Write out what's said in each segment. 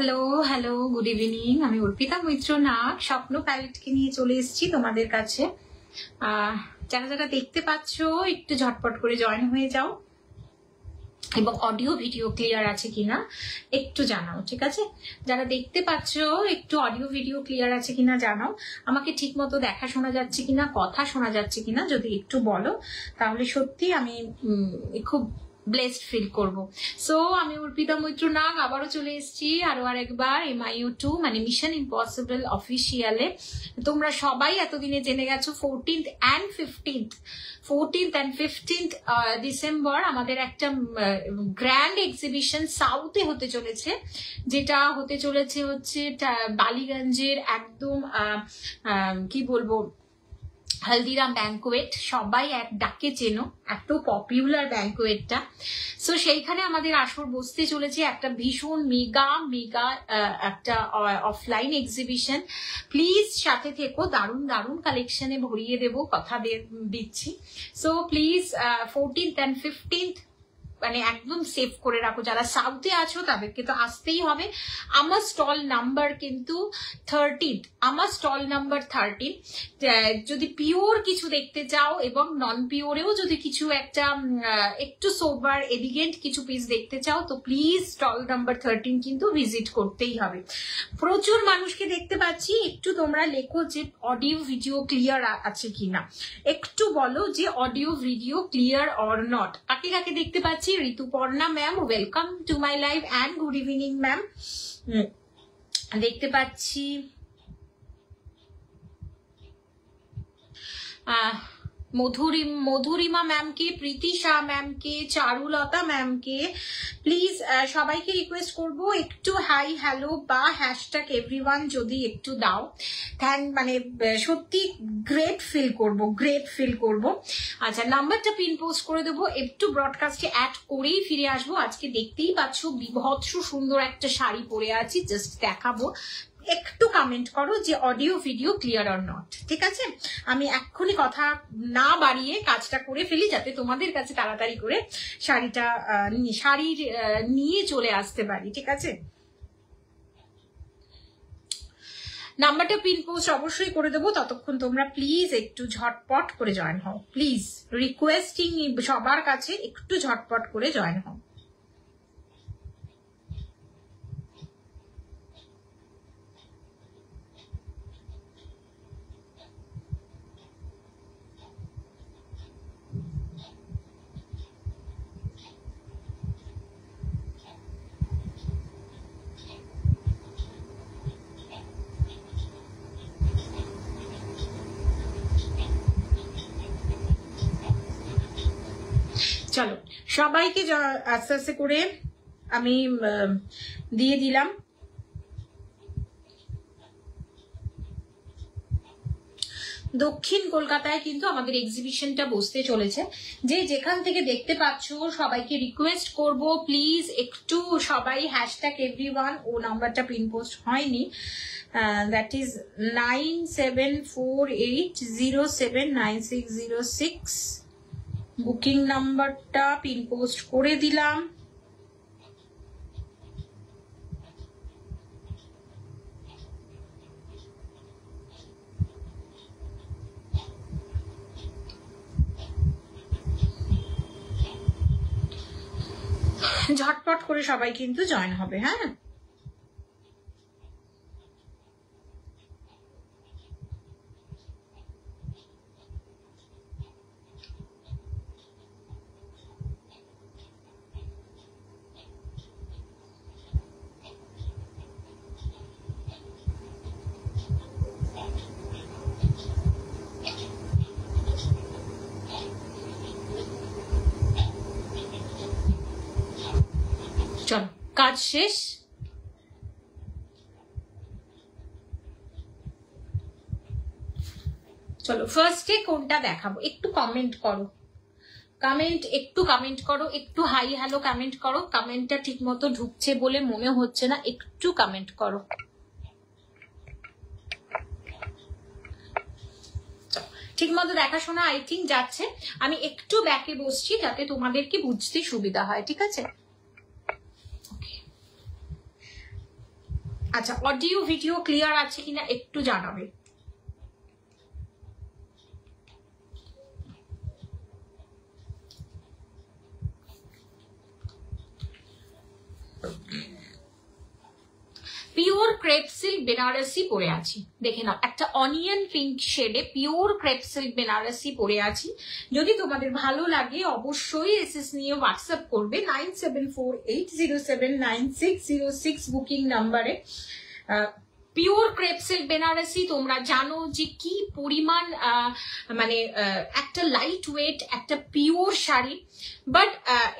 Hello hello good evening. আমি অর্পিতা মৈত্র নাগ স্বপ্ন প্যালেটকে নিয়ে চলে এসেছি তোমাদের কাছে। যারা যারা দেখতে পাচ্ছ একটু ঝটপট করে জয়েন হয়ে যাও এবং অডিও ভিডিও ক্লিয়ার আছে কিনা একটু জানাও, ঠিক আছে? যারা দেখতে পাচ্ছ একটু অডিও ভিডিও ক্লিয়ার আছে কিনা জানাও, আমাকে ঠিক মতো দেখা শোনা যাচ্ছে কিনা, কথা শোনা যাচ্ছে কিনা যদি একটু বলো তাহলে সত্যি আমি খুব ব্লেসড ফিল করব। সো আমি অর্পিতা মৈত্র নাগ আবারও চলে এসেছি আরো আরেকবার MIO2 মানে মিশন ইম্পসিবল অফিসিয়ালে। তোমরা সবাই এতদিনে জেনে গেছো 14th and 15th ডিসেম্বর আমাদের একটা গ্র্যান্ড এক্সিবিশন সাউথে হতে চলেছে, যেটা হতে চলেছে হচ্ছে বালিগঞ্জের একদম কি বলবো হলদিরাম ব্যাঙ্কোয়েট। সবাই এক ডাকে চেনো, এত পপুলার ব্যাঙ্কোয়েটটা। সো সেইখানে আমাদের আসর বসতে চলেছে একটা ভীষণ মেগা একটা অফলাইন এক্সিবিশন। প্লিজ সাথে থেকো, দারুণ দারুণ কালেকশনে ভরিয়ে দেবো, কথা দিচ্ছি। So please 14th and 15th মানে একদম সেভ করে রাখো। যারা সাউথে আছো তাদেরকে তো আসতেই হবে। আমার স্টল নাম্বার কিন্তু 13, আমার স্টল নাম্বার 13। যদি পিওর কিছু দেখতে চাও এবং নন পিওরেও যদি কিছু একটা একটু সোবার এলিগেন্ট কিছু পিস দেখতে চাও তো প্লিজ স্টল নাম্বার 13 কিন্তু ভিজিট করতেই হবে। প্রচুর মানুষকে দেখতে পাচ্ছি, একটু তোমরা লেখো যে অডিও ভিডিও ক্লিয়ার আছে কিনা, একটু বলো যে audio video clear or not. কাকে কাকে দেখতে পাচ্ছি? Rituparna ma'am, welcome to my live and good evening ma'am. দেখতে পাচ্ছি মধুরিমা ম্যামকে, প্রীতি শাহ ম্যামকে, চারুলতা ম্যামকে। প্লিজ সবাইকে রিকোয়েস্ট করবো একটু হাই হ্যালো বা হ্যাশট্যাগ এভরিওয়ান যদি একটু দাও, মানে সত্যি গ্রেট ফিল করব। আচ্ছা, নাম্বারটা পিন পোস্ট করে দেবো, একটু ব্রডকাস্টে অ্যাড করেই ফিরে আসবো। আজকে দেখতেই পাচ্ছ বিভৎস সুন্দর একটা শাড়ি পরে আছি, জাস্ট দেখাবো। একটু কমেন্ট করো যে audio video clear or not, ঠিক আছে? আমি এক্ষুনি কথা না বাড়িয়ে কাজটা করে ফেলি যাতে তোমাদের কাছে তাড়াতাড়ি করে শাড়ির নিয়ে চলে আসতে পারি, ঠিক আছে? নাম্বারটা পিন পোস্ট অবশ্যই করে দেবো, ততক্ষণ তোমরা প্লিজ একটু ঝটপট করে জয়েন হও। প্লিজ রিকোয়েস্টিং সবার কাছে একটু ঝটপট করে জয়েন হও। চলো সবাইকে আস্তে আস্তে করে আমি দিয়ে দিলাম। দক্ষিণ কলকাতায় কিন্তু আমাদের এক্সিবিশনটা বসতে চলেছে। যে যেখান থেকে দেখতে পাচ্ছ সবাইকে রিকোয়েস্ট করব প্লিজ একটু সবাই হ্যাশট্যাগ এভরিওয়ান, ও নাম্বারটা পিন পোস্ট হয়নি, দ্যাট ইজ 9748079606। বুকিং নাম্বারটা পিন পোস্ট করে দিলাম। ঝটপট করে সবাই কিন্তু জয়েন হবে, হ্যাঁ? চলো কাজ শেষ। চলো ফার্স্টে কোনটা দেখাবো একটু কমেন্ট করো, একটু হাই হ্যালো কমেন্ট করো। কমেন্টটা ঠিক মতো ঢুকছে বলে মনে হচ্ছে না, একটু কমেন্ট করো। ঠিক মতো দেখাশোনা আই থিঙ্ক যাচ্ছে। আমি একটু ব্যাকে বসছি যাতে তোমাদেরকে বুঝতে সুবিধা হয়, ঠিক আছে? আচ্ছা, অডিও ভিডিও ক্লিয়ার আছে কিনা একটু জানাবে। পিওর ক্রেপ সিল্ক বেনারসি পরে আছি, দেখে নাও একটা অনিয়ন পিঙ্ক শেডে পিওর ক্রেপ সিল্ক বেনারসি পরে আছি। যদি তোমাদের ভালো লাগে অবশ্যই এসএস নিয়ে হোয়াটসঅ্যাপ করবে 9748079606 বুকিং নাম্বারে। পিওর ক্রেপ সিল্ক বেনারসি তোমরা জানো যে কি পরিমাণ মানে একটা লাইট ওয়েট একটা পিওর শাড়ি, বাট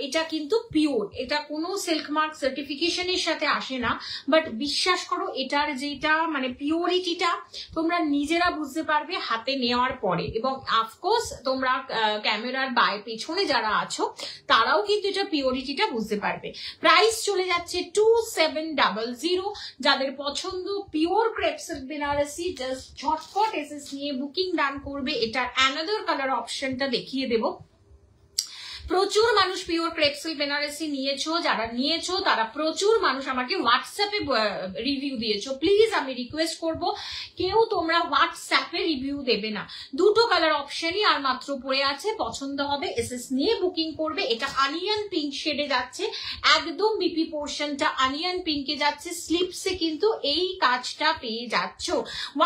এটা কিন্তু পিওর, এটা কোনো সিল্ক মার্ক সার্টিফিকেশনের সাথে আসে না, বাট বিশ্বাস করো এটার যেটা মানে পিওরিটিটা তোমরা নিজেরা বুঝতে পারবে হাতে নেওয়ার পরে, এবং অফকোর্স তোমরা ক্যামেরার পেছনে যারা আছো তারাও কিন্তু এটা পিওরিটিটা বুঝতে পারবে। প্রাইস চলে যাচ্ছে 2700। যাদের পছন্দ pure crepe silk Banarasi just ঝটপট এসএস নিয়ে বুকিং ডান করবে। এটার অ্যানাদার কালার অপশনটা দেখিয়ে দেবো। প্রচুর মানুষ পিওর ক্রেপ সিল্ক বেনারসি নিয়েছো, যারা নিয়েছো তারা প্রচুর মানুষ আমাকে হোয়াটসঅ্যাপে রিভিউ দিয়েছো। প্লিজ আমি রিকোয়েস্ট করব কেউ তোমরা হোয়াটসঅ্যাপে রিভিউ দেবে না। দুটো কালার অপশনই আর মাত্র পড়ে আছে, পছন্দ হবে এসএস নিয়ে বুকিং করবে। এটা আনিয়ন পিঙ্ক শেডে যাচ্ছে, একদম বিপি পোর্শনটা আনিয়ন পিঙ্কে যাচ্ছে, স্লিপসে কিন্তু এই কাজটা পেয়ে যাচ্ছ।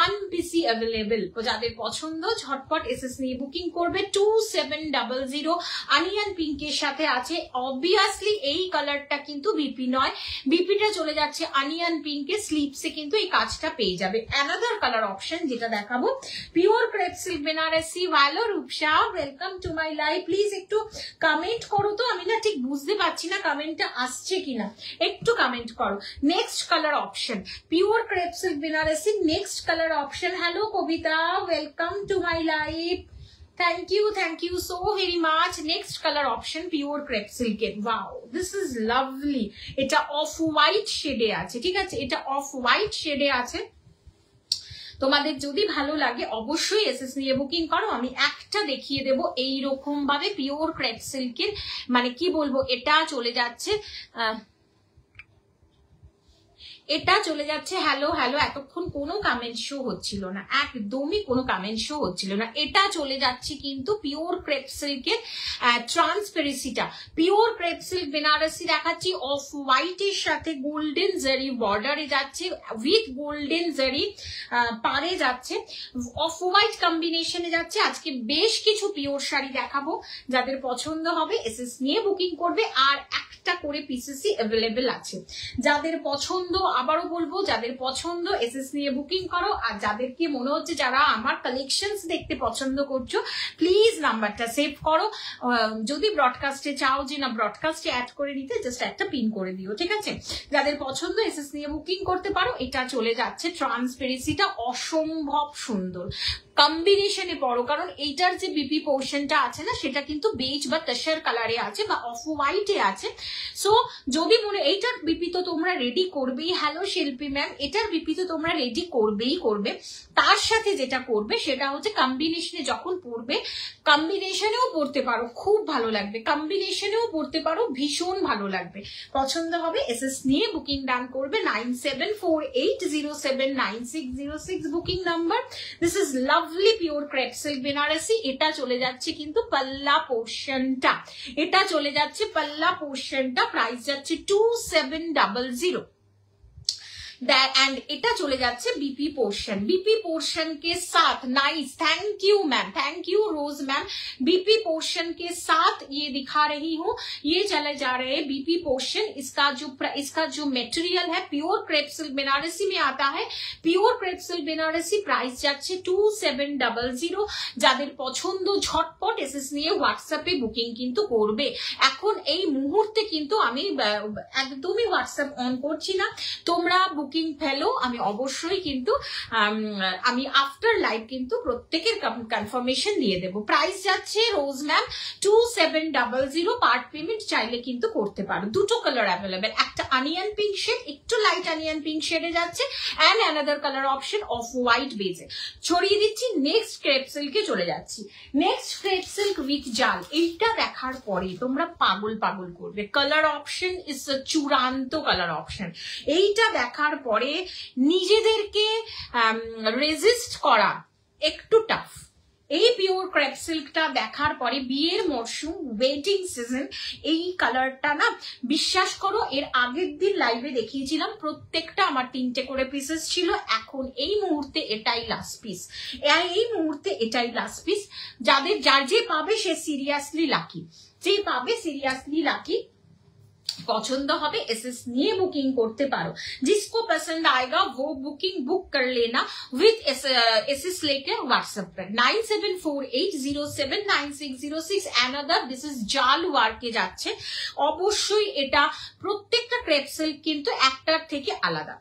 1 পিসি অ্যাভেলেবেল, যাদের পছন্দ ঝটপট এসএস নিয়ে বুকিং করবে। 2700 আনিয়ন পিঙ্কের সাথে আছে। অবভিয়াসলি এই কালারটা কিন্তু বিপি নয়, বিপিটা চলে যাচ্ছে আনিয়ন পিঙ্কে, স্লিপসে কিন্তু এই কাজটা পেয়ে যাবে। অ্যানাদার কালার অপশন যেটা দেখাবো পিওর ক্রেপ সিল্ক বেনারসি। ভালো Rupsa, welcome to my live. Please একটু কমেন্ট করো তো, আমি না ঠিক বুঝতে পারছি না কমেন্টটা আসছে কিনা, একটু কমেন্ট করো। Next colour option pure crepe silk Banarasi, next colour option. Hello Kavita, welcome to my live. Thank you so very much. Next color option pure crepe silk. Wow, this is lovely. এটা অফ হোয়াইট শেডে আছে, ঠিক আছে, এটা off white শেডে আছে। তোমাদের যদি ভালো লাগে অবশ্যই এসএস নিয়ে বুকিং করো। আমি একটা দেখিয়ে দেব এইরকম ভাবে পিওর ক্রেপ সিল্কের, মানে কি বলবো, এটা চলে যাচ্ছে হ্যালো হ্যালো, এতক্ষণ কোনো কমেন্ট শো হচ্ছিল না, একদমই কোনো কমেন্ট শো হচ্ছিল না। এটা চলে যাচ্ছে কিন্তু পিওর ক্রেপ সিল্কের ট্রান্সপারেন্সিটা। পিওর ক্রেপ সিল্ক বেনারসি দেখাচ্ছি, অফ হোয়াইটের সাথে গোল্ডেন জারি বর্ডারে যাচ্ছে, উইথ গোল্ডেন জারি পারে যাচ্ছে, অফ হোয়াইট কম্বিনেশনে যাচ্ছে। আজকে বেশ কিছু পিওর শাড়ি দেখাবো, যাদের পছন্দ হবে এসএস নিয়ে বুকিং করবে। আর একটা করে পিসেসই অ্যাভেলেবেল আছে, যাদের পছন্দ আবারও বলবো যাদের পছন্দ এসএস নিয়ে বুকিং করো। আর যাদেরকে মনে হচ্ছে যারা আমার কালেকশনস দেখতে পছন্দ করছো প্লিজ নাম্বারটা সেভ করো। যদি ব্রডকাস্টে চাও যে না ব্রডকাস্টে অ্যাড করে নিতে, জাস্ট একটা পিন করে দিও, ঠিক আছে। যাদের পছন্দ এসএস নিয়ে বুকিং করতে পারো। এটা চলে যাচ্ছে ট্রান্সপারেন্সিটা অসম্ভব সুন্দর কম্বিনেশনে পড়ো, কারণ এইটার যে বিপি পোর্শনটা আছে না সেটা কিন্তু বেজ বা তসর কালারে আছে বা অফ হোয়াইটে আছে। সো যদি মনে এইটার বিপি তো তোমরা রেডি করবেই। হ্যালো শিল্পী ম্যাম, এটার বিপি তো তোমরা রেডি করবেই করবে। তার সাথে যেটা করবে সেটা হচ্ছে কম্বিনেশনে যখন পড়বে, কম্বিনেশনেও পড়তে পারো, খুব ভালো লাগবে, কম্বিনেশনেও পড়তে পারো, ভীষণ ভালো লাগবে। পছন্দ হবে এসএস নিয়ে বুকিং ডান করবে 9748079606 booking number. This is lovely pure crepe silk Banarasi. এটা চলে যাচ্ছে কিন্তু পাল্লা পোর্শনটা, এটা চলে যাচ্ছে পাল্লা পোর্শনটা, প্রাইস যাচ্ছে 2700 एंड এটা চলে যাচ্ছে बीपी पोर्शन के साथ। Nice, thank you ma'am, thank you rose ma'am. BP portion के साथ ये दिखा रही हूँ, ये चले जा रहे हैं बीपी पोर्शन। इसका जो मटेरियल है प्योर क्रेप सिल्क बेनारसी में आता है। Pure crepe silk Banarasi price যাচ্ছে 2700। যাদের পছন্দ ঝটপট এসএস নিয়ে হোয়াটসঅ্যাপে বুকিং কিন্তু করবে। এখন এই মুহূর্তে কিন্তু আমি একদমই হোয়াটসঅ্যাপ অন করছি না, তোমরা বুকিং ফেলো। আমি অবশ্যই কিন্তু আমি আফটার লাইভ কিন্তু প্রত্যেকের কনফার্মেশন দিয়ে দেব। প্রাইস যাচ্ছে রোজ ম্যাম 2700, পার্ট পেমেন্ট চাইলে কিন্তু করতে পারো। দুটো কালার অ্যাভেলেবেল, একটা অনিয়ন পিঙ্ক শেড, একটু লাইট অনিয়ন পিঙ্ক শেডে যাচ্ছে, and another colour option off white বেজে। ছড়িয়ে দিচ্ছি, নেক্সট ক্রেপ সিল্কে চলে যাচ্ছি। নেক্সট ক্রেপ সিল্ক উইথ জাল, এইটা দেখার পরে তোমরা পাগল করবে। কালার অপশন ইজ চূড়ান্ত কালার অপশন। এইটা দেখার দেখার পরে নিজেদেরকে রেজিস্ট করা একটু টাফ। এই পিওর ক্রেপ সিল্কটা দেখার পরে বিয়ের মরশুম, ওয়েডিং সিজন, এই কালারটা না বিশ্বাস করো এর আগের দিন লাইভে দেখিয়েছিলাম, প্রত্যেকটা আমার 3টে করে পিসেস ছিল। এখন এই মুহূর্তে এটাই লাস্ট পিস, এই মুহূর্তে এটাই লাস্ট পিস। যার যে পাবে সে সিরিয়াসলি লাকি, যে পাবে সিরিয়াসলি লাকি। पसंद হবে एसएस নিয়ে বুকিং করতে পারো। जिसको पसंद आएगा वो बुकिंग बुक कर लेना विद एसएस लेके व्हाट्सएप पर 9748079606। অ্যানাদার দিস ইজ জাল ওয়ার্কে যাচ্ছে। অবশ্যই এটা প্রত্যেকটা ক্রেপ সিল্ক কিন্তু একটার থেকে আলাদা,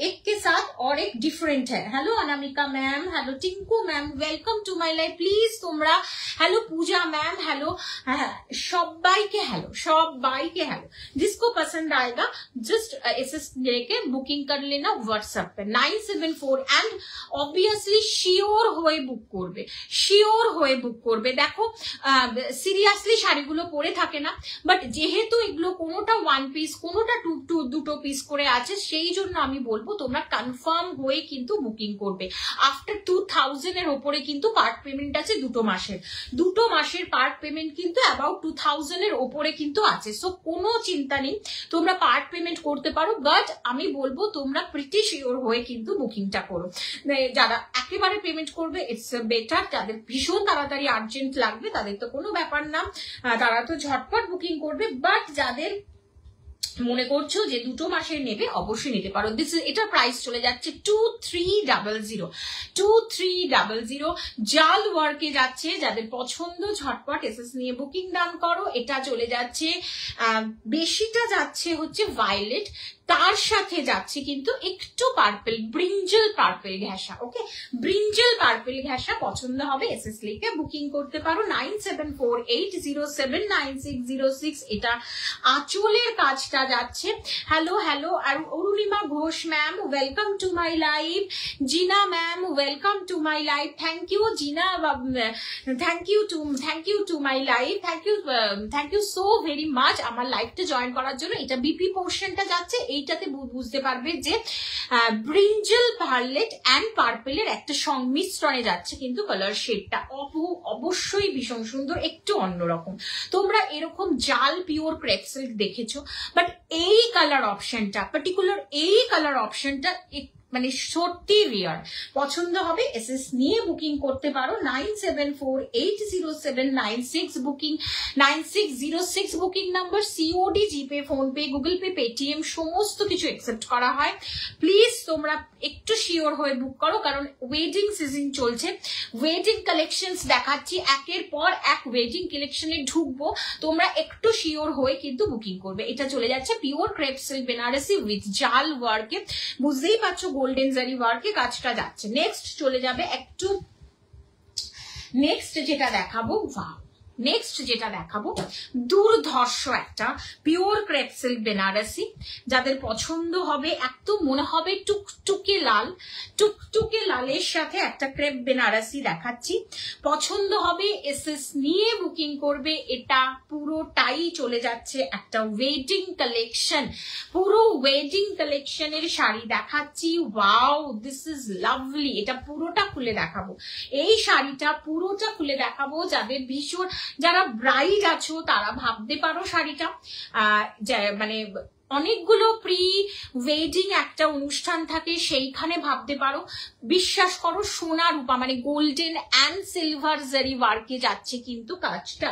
एक के साथ और एक डिफरेंट है। Hello Anamika ma'am, hello Tinku ma'am, welcome to my life please. তোমরা हेलो पूजा मैम, हेलो সবাইকে हेलो, সবাইকে हेलो। जिसको पसंद आएगा जस्ट एसएस लेके बुकिंग कर लेना व्हाट्सएप पे 974। एंड ऑब्वियसली শিওর হয়ে বুক করবে, শিওর হয়ে বুক করবে। দেখো সিরিয়াসলি শাড়িগুলো পরে থাকে না, বাট যেহেতু এগুলো কোনোটা ওয়ান পিস, কোনোটা দুটো পিস করে আছে, সেই জন্য আমি বলবো তোমরা কনফার্ম হয়ে কিন্তু বুকিং করবে। আফটার 2000 এর উপরে কিন্তু পার্ট পেমেন্ট আছে, দুটো মাসের পার্ট পেমেন্ট কিন্তু অ্যাবাউট 2000 এর উপরে কিন্তু আছে। সো কোনো চিন্তা নেই, তোমরা পার্ট পেমেন্ট করতে পারো, বাট আমি বলবো তোমরা প্রিটি শিওর হয়ে কিন্তু বুকিংটা করো। যারা একেবারে পেমেন্ট করবে ইটস বেটার, যাদের ভীষণ তাড়াতাড়ি আর্জেন্ট লাগবে তাদের তো কোনো ব্যাপার না, তারা তো ঝটপট বুকিং করবে। বাট যাদের মনে করছো যে দুটো মাসের নেবে অবশ্যই নিতে পারো। এটা প্রাইস চলে যাচ্ছে 2300 জাল ওয়ার্কে যাচ্ছে। যাদের পছন্দ ঝটপট এসএস নিয়ে বুকিং ডান করো। এটা চলে যাচ্ছে বেশিটা যাচ্ছে হচ্ছে ভায়োলেট, তার সাথে যাচ্ছে কিন্তু একটু পার্পল, ব্রিঞ্জল পার্পল ঘেঁষা। ওকে, ব্রিঞ্জল পার্পল ঘেঁষা পছন্দ হবে এসএস লিখে বুকিং করতে পারো 9748079606। এটা আঁচলের কাজটা যাচ্ছে। হ্যালো হ্যালো, আর Arunima Ghosh ma'am, welcome to my live. Jina ma'am, welcome to my live. Thank you Jina, thank you to my live, thank you so very much আমার লাইভটা জয়েন করার জন্য। এটা বিপি পোর্শনটা যাচ্ছে, এইটাতে বুঝতে পারবে যে ব্রিঞ্জল ভায়োলেট এন্ড পার্পলের একটা সংমিশ্রণে যাচ্ছে কিন্তু কালার শেডটা অবশ্যই ভীষণ সুন্দর, একটু অন্যরকম। তোমরা এরকম জাল পিওর ক্রেপ সিল্ক দেখেছো, বাট এই কালার অপশনটা, পার্টিকুলার এই কালার অপশনটা মানে সত্যি রিয়ার। পছন্দ হবে এসএস নিয়ে বুকিং করতে পারো 97480796 বুকিং 9606 বুকিং নাম্বার। সিওডি, জিপে, ফোনপে, গুগল পে, পেটিএম সমস্ত কিছু অ্যাকসেপ্ট করা হয়। প্লিজ তোমরা একটু শিওর হয়ে বুক করো, কারণ ওয়েডিং সিজন চলছে। ওয়েডিং কালেকশনস দেখাচ্ছি, একের পর এক ওয়েডিং কালেকশনে ঢুকবো, তোমরা একটু শিওর হয়ে কিন্তু বুকিং করবে। এটা চলে যাচ্ছে pure crepe silk Banarasi with জাল ওয়ার্কে, বুঝতেই পারছো গোল্ডেন জারি ওয়ার্কে কাজটা যাচ্ছে। নেক্সট চলে যাবে একটু, নেক্সট যেটা দেখাবো, নেক্সট যেটা দেখাবো দুর্ধর্ষ একটা পিওর ক্রেপ সিল্ক বেনারসি। যাদের পছন্দ হবে, একদম মনে হবে টুকটুকে লাল, টুকটুকে লালের সাথে একটা ক্রেপ বেনারসি দেখাচ্ছি। পছন্দ হবে এসএস নিয়ে বুকিং করবে। এটা পুরোটাই চলে যাচ্ছে একটা ওয়েডিং কালেকশন, পুরো ওয়েডিং কালেকশনের শাড়ি দেখাচ্ছি। Wow, this is lovely. এটা পুরোটা খুলে দেখাবো, এই শাড়িটা পুরোটা খুলে দেখাবো। যাদের ভীষণ, যারা ব্রাইড আছো তারা ভাবতে পারো শাড়িটা মানে অনেকগুলো প্রি ওয়েডিং একটা অনুষ্ঠান থাকে, সেইখানে ভাবতে পারো। বিশ্বাস করো সোনা রূপা মানে গোল্ডেন অ্যান্ড সিলভার জারি ওয়ার্কে যাচ্ছে কিন্তু কাজটা।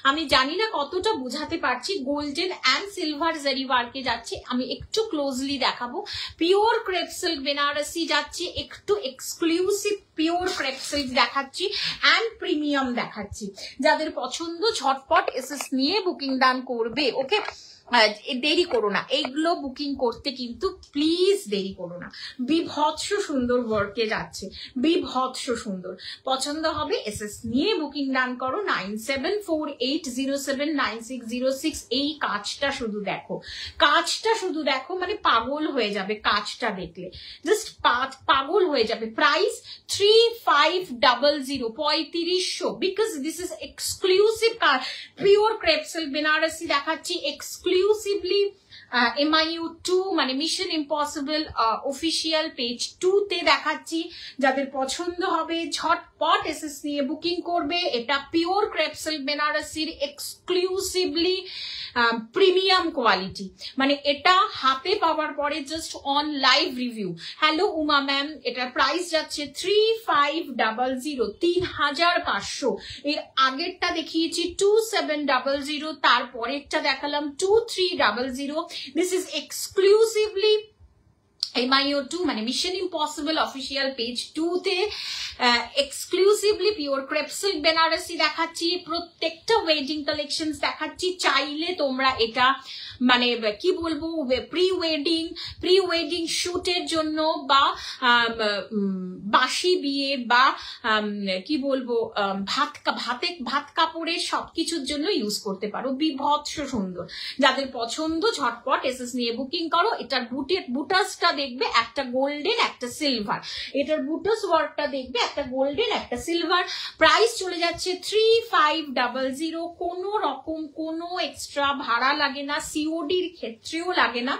আমি জানি না কতটা বোঝাতে পারছি, গোল্ডেন অ্যান্ড সিলভার জারি ওয়ার্কে যাচ্ছে। আমি একটু ক্লোজলি দেখাবো। পিওর ক্রেপ সিল্ক বেনারসি যাচ্ছে, একটু এক্সক্লুসিভ পিওর ক্রেপ সিল্ক দেখাচ্ছি অ্যান্ড প্রিমিয়াম দেখাচ্ছি। যাদের পছন্দ ঝটপট এসএস নিয়ে বুকিং ডান করবে। ওকে, দেরি করো না, এইগুলো বুকিং করতে কিন্তু প্লিজ দেরি করো না। বিভৎস সুন্দর ওয়ার্কে যাচ্ছে, বিভৎস সুন্দর। পছন্দ হবে এসএস নিয়ে বুকিং ডান করো 9748079606। এই কাজটা শুধু দেখো, কাজটা শুধু দেখো, মানে পাগল হয়ে যাবে কাজটা দেখলে, জাস্ট পাগল হয়ে যাবে। Price 3500 3500, because this is exclusive pure crepe silk Banarasi দেখাচ্ছি, এক্সক্লুসিভলি MIU 2 মানে মিশন ইম্পসিবল অফিসিয়াল পেজ 2 তে দেখাচ্ছি। যাদের পছন্দ হবে ঝটপট এসএস নিয়ে বুকিং করবে। এটা পিওর ক্রেপ সিল্ক বেনারসির এক্সক্লুসিভলি প্রিমিয়াম কোয়ালিটি, মানে এটা হাতে পাওয়ার পরে just on live review. Hello Uma ma'am, এটার প্রাইস যাচ্ছে 3500, 3500। এর আগেরটা দেখিয়েছি 2700, তারপরেরটা দেখালাম 2300। দিস ইজ এক্সক্লুসিভলি MIU 2 মানে মিশন ইম্পসিবল অফিসিয়াল পেজ 2 তে exclusively pure crepe silk Banarasi দেখাচ্ছি। প্রত্যেকটা ওয়েডিং কালেকশনস দেখাচ্ছি। চাইলে তোমরা এটা মানে কি বলবো প্রি ওয়েডিং শুটের জন্য বা বাসি বিয়ে বা কি বলবো ভাত কাপড়ের সবকিছুর জন্য ইউজ করতে পারো। বিভৎস সুন্দর। যাদের পছন্দ ঝটপট এসএস নিয়ে বুকিং করো। এটার বুটাসটা দেখবে একটা গোল্ডেন একটা সিলভার, এটার বুটাস ওয়ার্কটা দেখবে একটা গোল্ডেন একটা সিলভার। প্রাইস চলে যাচ্ছে 3500। কোনো রকম কোনো এক্সট্রা ভাড়া লাগে না, সিওডির ক্ষেত্রেও লাগে না।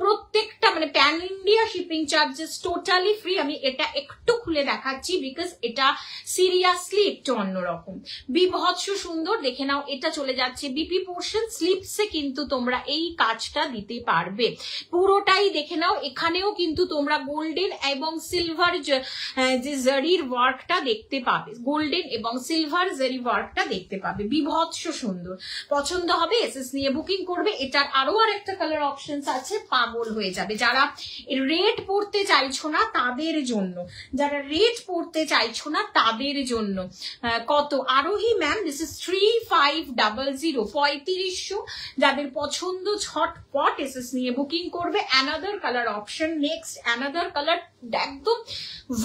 প্রত্যেকটা মানে pan India shipping charges totally free. আমি এটা একটু খুলে দেখাচ্ছি বিকজ এটা সিরিয়াসলি একটু অন্যরকম। বিভৎস সুন্দর, দেখে নাও। এটা চলে যাচ্ছে বিপি পোর্শন স্লিপসে, কিন্তু তোমরা এই কাজটা দিতে পারবে পুরোটাই। দেখে নাও, এখানেও কিন্তু তোমরা গোল্ডেন এবং সিলভার যে জারির ওয়ার্কটা দেখতে পাবে, গোল্ডেন এবং সিলভার জারি ওয়ার্কটা দেখতে পাবে। বিভৎস সুন্দর। পছন্দ হবে এসএস নিয়ে বুকিং করবে। এটার আরো আরেকটা কালার অপশনস আছে, পাগল হয়ে যাবে। যারা রেড পড়তে চাইছো না তাদের জন্য, যারা রেড পড়তে চাইছো না তাদের জন্য কত আরোহী ম্যাম, দিস ইজ 3500, 3500। যাদের পছন্দ ঝটপট এসএস নিয়ে বুকিং করবে। Another colour option, next another colour একদম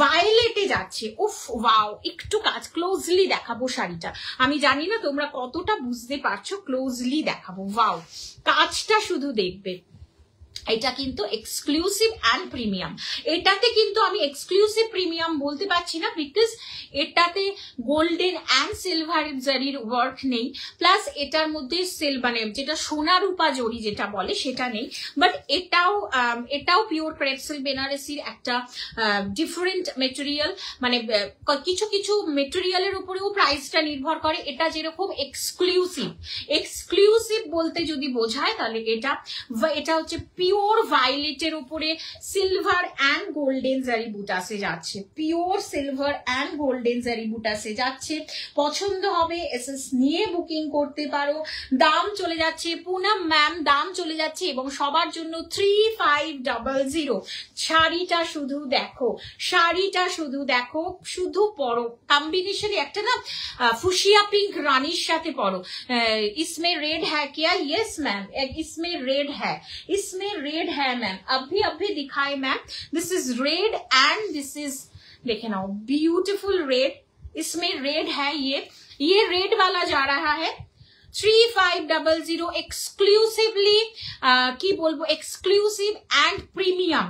ভায়োলেটে যাচ্ছে। উফ ওয়াও, একটু কাজ ক্লোজলি দেখাবো শাড়িটা। আমি জানি না তোমরা কতটা বুঝতে পারছো, ক্লোজলি দেখাবো। ওয়াও, কাজটা শুধু দেখবে। এটা কিন্তু এক্সক্লুসিভ অ্যান্ড প্রিমিয়াম। এটাতে কিন্তু আমি এক্সক্লুসিভ প্রিমিয়াম বলতে পারছি না বিকজ এটাতে গোল্ডেন অ্যান্ড সিলভার জারির ওয়ার্ক নেই, প্লাস এটার মধ্যে মানে যেটা সোনা রূপা জরি যেটা বলে সেটা নেই। বাট এটাও পিওর ক্রেপ সিল্ক বেনারসির একটা ডিফারেন্ট মেটেরিয়াল, মানে কিছু কিছু মেটেরিয়ালের উপরেও প্রাইসটা নির্ভর করে। এটা যেরকম এক্সক্লুসিভ বলতে যদি বোঝায় তাহলে এটা হচ্ছে পিওর ভায়োলেটের উপরে সিলভার অ্যান্ড গোল্ডেন জারি বুটাসে যাচ্ছে, পিওর সিলভার অ্যান্ড গোল্ডেন জারি বুটাসে যাচ্ছে। পছন্দ হবে এসএস নিয়ে বুকিং করতে পারো। দাম চলে যাচ্ছে পুনম ম্যাম, দাম চলে যাচ্ছে এবং সবার জন্য 3500। শাড়িটা শুধু দেখো, শাড়িটা শুধু দেখো, শুধু পরো। কম্বিনেশন একটা না ফুশিয়া পিঙ্ক রানীর সাথে পরো। इसमें रेड है क्या? यस मैम, इसमें रेड है, इसमें रेड है मैम। अभी दिखाए ma'am. This is red and this is, देखे ना, ब्यूटीफुल रेड। इसमें रेड है, ये रेड वाला जा रहा है 3500। एक्सक्लूसिवली की बोलबो, एक्सक्लूसिव एंड प्रीमियम।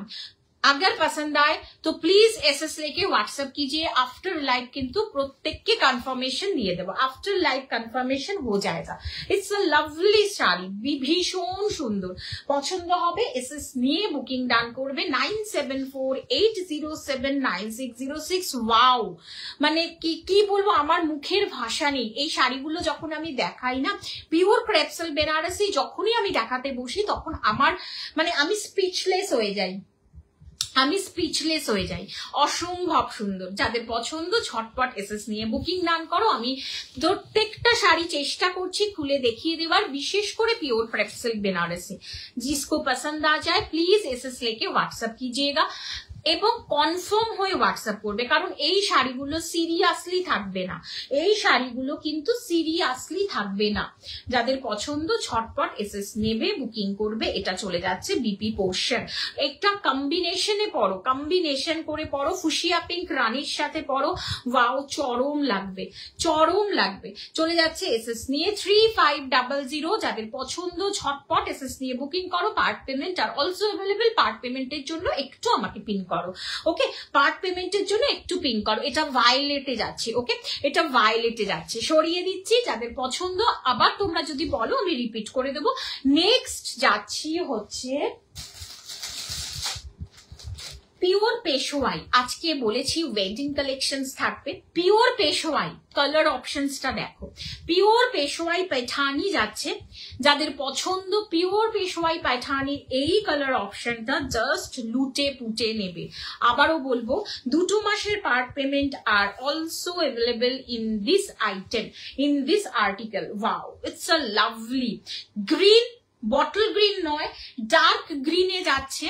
अगर पसंद आए तो प्लीज एसएस लेके व्हाट्सएप कीजिए। आफ्टर लाइव किंतु प्रत्येक के कंफर्मेशन दिए देव, आफ्टर लाइव कंफर्मेशन हो जाएगा। इट्स अ लवली শাড়ি, ভীষণ সুন্দর। পছন্দ হবে এসএস নিয়ে বুকিং ডান করবে। 9748079606। ওয়াও, মানে কি বলবো, আমার মুখের ভাষা নেই। এই শাড়িগুলো যখন আমি দেখাই না, পিওর ক্রেপ সিল্ক বেনারসি যখনই আমি দেখাতে বসি তখন আমার মানে আমি স্পিচলেস হয়ে যাই, অসম্ভব সুন্দর। যাদের পছন্দ ঝটপট এসএস নিয়ে বুকিং ডান করো। আমি প্রত্যেকটা শাড়ি চেষ্টা করছি খুলে দেখিয়ে দেওয়ার, বিশেষ করে পিওর ক্রেপ সিল্ক বেনারসি। जिसको पसंद आ जाए प्लीज एसएस लेके व्हाट्सएप कीजिएगा এবং কনফার্ম হয়ে হোয়াটসঅ্যাপ করবে, কারণ এই শাড়িগুলো সিরিয়াসলি থাকবে না, এই শাড়িগুলো কিন্তু সিরিয়াসলি থাকবে না। যাদের পছন্দ ঝটপট এসএস নেবে, বুকিং করবে। এটা চলে যাচ্ছে বিপি পোর্শন। একটা কম্বিনেশনে পড়ো, কম্বিনেশন করে পড়ো, ফুশিয়া পিঙ্ক রানীর সাথে পড়ো। ওয়াও, চরম লাগবে, চরম লাগবে। চলে যাচ্ছে এসএস নিয়ে 3500। যাদের পছন্দ ঝটপট এসএস নিয়ে বুকিং করো। পার্ট পেমেন্ট আর অলসো অ্যাভেলেবল। পার্ট পেমেন্টের জন্য একটু আমাকে পিন করো। করো, ওকে। পার্ট পেমেন্টের জন্য একটু পিঙ্ক করো, এটা ভায়োলেটে যাচ্ছে, ওকে, এটা ভায়োলেটে যাচ্ছে, সরিয়ে দিচ্ছি। যাদের পছন্দ আবার তোমরা যদি বলো আমি রিপিট করে দেবো। নেক্সট যাচ্ছি হচ্ছে পিওর পেশোয়াই। আজকে বলেছি ওয়েডিং কালেকশনস থাকবে, পিওর পেশোয়াই। কালার অপশনসটা দেখো, পিওর পেশোয়াই পাইঠানি যাচ্ছে। যাদের পছন্দ পিওর পেশোয়াই পাইঠানির এই কালার অপশনটা জাস্ট লুটে পুটে নেবে। আবারও বলবো 2 মাসের পার্ট পেমেন্ট আর also available in this item, in this article. Wow, it's a lovely green, bottle green নয়, ডার্ক গ্রিনে যাচ্ছে।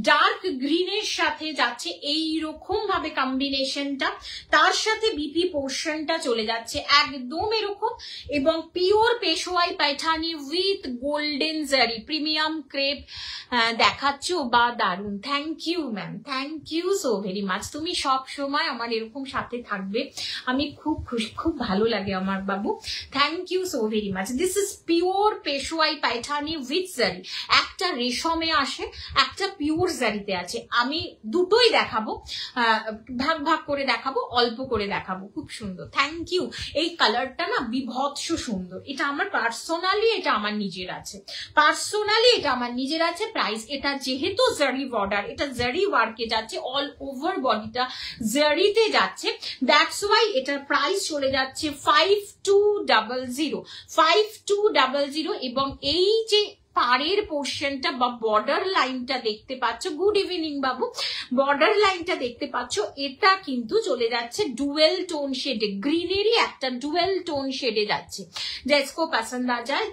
ডার্ক গ্রিনের সাথে যাচ্ছে এইরকম ভাবে কম্বিনেশনটা, তার সাথে বিপি পোর্শনটা চলে যাচ্ছে একদম এরকম। এবং pure Peshwai Paithani with golden জারি প্রিমিয়াম ক্রেপ দেখাচ্ছ, বা দারুন। Thank you ma'am, thank you so very much. তুমি সব সময় আমার এরকম সাথে থাকবে, আমি খুব খুশি, খুব ভালো লাগে আমার বাবু। Thank you so very much. This is pure Peshwai Paithani with zari. একটা রেশমে আসে, একটা পিওর জারিতে আছে। আমি দুটোই দেখাবো, ভাগ ভাগ করে দেখাবো, অল্প করে দেখাবো। খুব সুন্দর, থ্যাংক ইউ। এই কালারটা না বিভৎস সুন্দর। এটা আমার পার্সোনালি, এটা আমার নিজের আছে, পার্সোনালি এটা আমার নিজের আছে। প্রাইস এটা যেহেতু জারি বর্ডার, এটা জারি ওয়ার্কে যাচ্ছে, অল ওভার বডিটা জারিতে যাচ্ছে, দ্যাটস ওয়াই এটার প্রাইস চলে যাচ্ছে 5200, 5200। এবং এই যে পাড়ের পোর্শনটা বা বর্ডার লাইনটা দেখতে পাচ্ছ, গুড ইভিনিং বাবু, বর্ডার লাইনটা দেখতে পাচ্ছ, এটা কিন্তু চলে যাচ্ছে ডুয়েল টোন শেডে, গ্রিনেরই একটা ডুয়েল টোন শেডে যাচ্ছে। जिसको पसंद आ जाए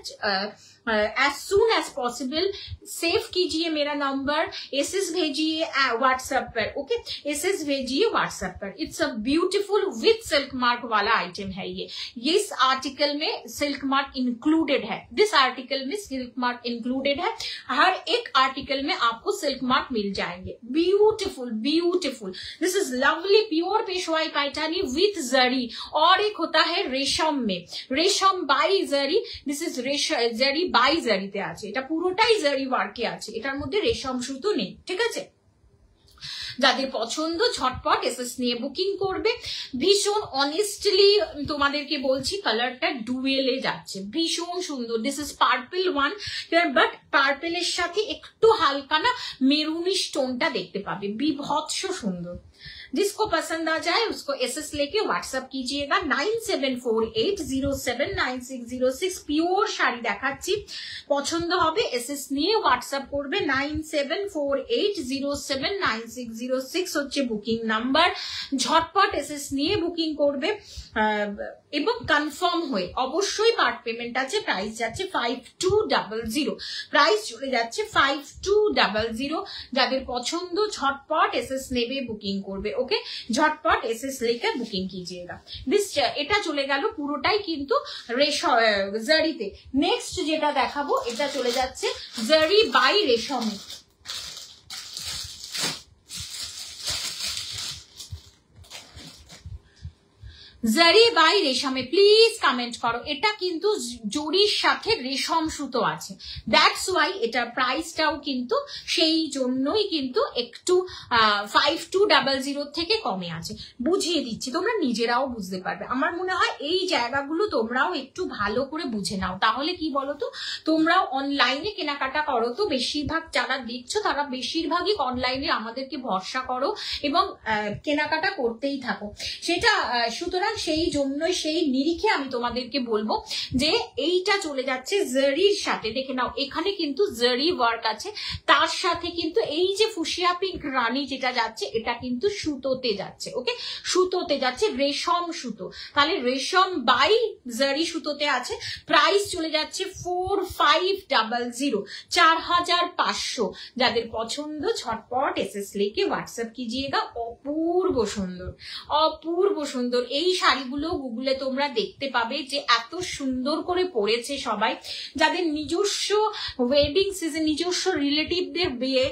as soon as possible save कीजिए मेरा नंबर, एसएस भेजिए व्हाट्सएप पर, ओके, एसएस भेजिए व्हाट्सएप पर। It's a beautiful with silk mark वाला आइटम है ये। इस आर्टिकल में सिल्क मार्क इंक्लूडेड है, दिस आर्टिकल में सिल्क मार्क इंक्लूडेड है। हर एक आर्टिकल में आपको सिल्क मार्क मिल जाएंगे। Beautiful beautiful, this is lovely pure पेशवाई पैठानी विथ जरी। और एक होता है रेशम में, रेशम by zari, this is zari by জারিতে আছে, এটা পুরোটাই জারি ওয়ার্কে আছে, এটার মধ্যে রেশম সুতো নেই, ঠিক আছে। যাদের পছন্দ ঝটপট এসএস নিয়ে বুকিং করবে। ভীষণ অনেস্টলি তোমাদেরকে বলছি, কালারটা ডুয়েলে যাচ্ছে, ভীষণ সুন্দর। This is purple one, but পার্পেলের সাথে একটু হালকা না মেরুনিশ টোনটা দেখতে পাবে, বিভৎস সুন্দর। जिसको पसंद आ जाए उसको एसएस लेके व्हाट्सएप कीजिएगा 9748079606। পিওর শাড়ি দেখাচ্ছি, পছন্দ হবে এসএস নিয়ে হোয়াটসঅ্যাপ করবে। 9748079606 হচ্ছে বুকিং নাম্বার। ঝটপট এসএস নিয়ে বুকিং করবে এবং কনফার্ম হয়ে অবশ্যই পার্ট পেমেন্ট আছে। প্রাইস যাচ্ছে 5200, প্রাইস চলে যাচ্ছে 5200। যাদের পছন্দ ঝটপট এসএস নেবে, বুকিং করবে, ওকে, झटपट एसएस लेकर बुकिंग कीजिएगा। दिस এটা চলে গেল পুরোটাই কিন্তু জারিতে। নেক্সট যেটা দেখাবো এটা চলে যাচ্ছে জারি বাই রেশমে। জারি বাই রেশমে প্লিজ কমেন্ট করো। এটা কিন্তু জরির সাথে রেশম সুতো আছে, দ্যাটস ওয়াই এটার প্রাইসটাও কিন্তু সেই জন্যই কিন্তু একটু 5200 থেকে কমে আছে। বুঝিয়ে দিচ্ছি, তোমরা নিজেরাও বুঝতে পারবে। আমার মনে হয় এই জায়গাগুলো তোমরাও একটু ভালো করে বুঝে নাও, তাহলে কি বলতো, তোমরাও অনলাইনে কেনাকাটা করো তো, বেশিরভাগ যারা দেখছো তারা বেশিরভাগই অনলাইনে আমাদেরকে ভরসা করো এবং কেনাকাটা করতেই থাকো। সেটা সুতরাং সেই জন্যই সেই নিরিখে আমি তোমাদেরকে বলবো যে এইটা চলে যাচ্ছে জারির সাথে। দেখে নাও এখানে কিন্তু জারি ওয়ার্ক আছে, তার সাথে কিন্তু এই যে ফুশিয়া পিঙ্ক রানী যেটা যাচ্ছে এটা কিন্তু সুতোতে যাচ্ছে, ওকে, সুতোতে যাচ্ছে, রেশম সুতো। তাহলে রেশম বাই জারি সুতোতে আছে। প্রাইস চলে যাচ্ছে 4500, 4500। যাদের পছন্দ ঝটপট এসএস लेके व्हाट्सएप कीजिएगा। অপূর্ব সুন্দর, অপূর্ব সুন্দর এই শাড়িগুলো গুগলে তোমরা দেখতে পাবে যে এত সুন্দর করে পরেছে সবাই। যাদের নিজস্ব ওয়েডিং সিজন, নিজস্ব রিলেটিভদের বিয়ে,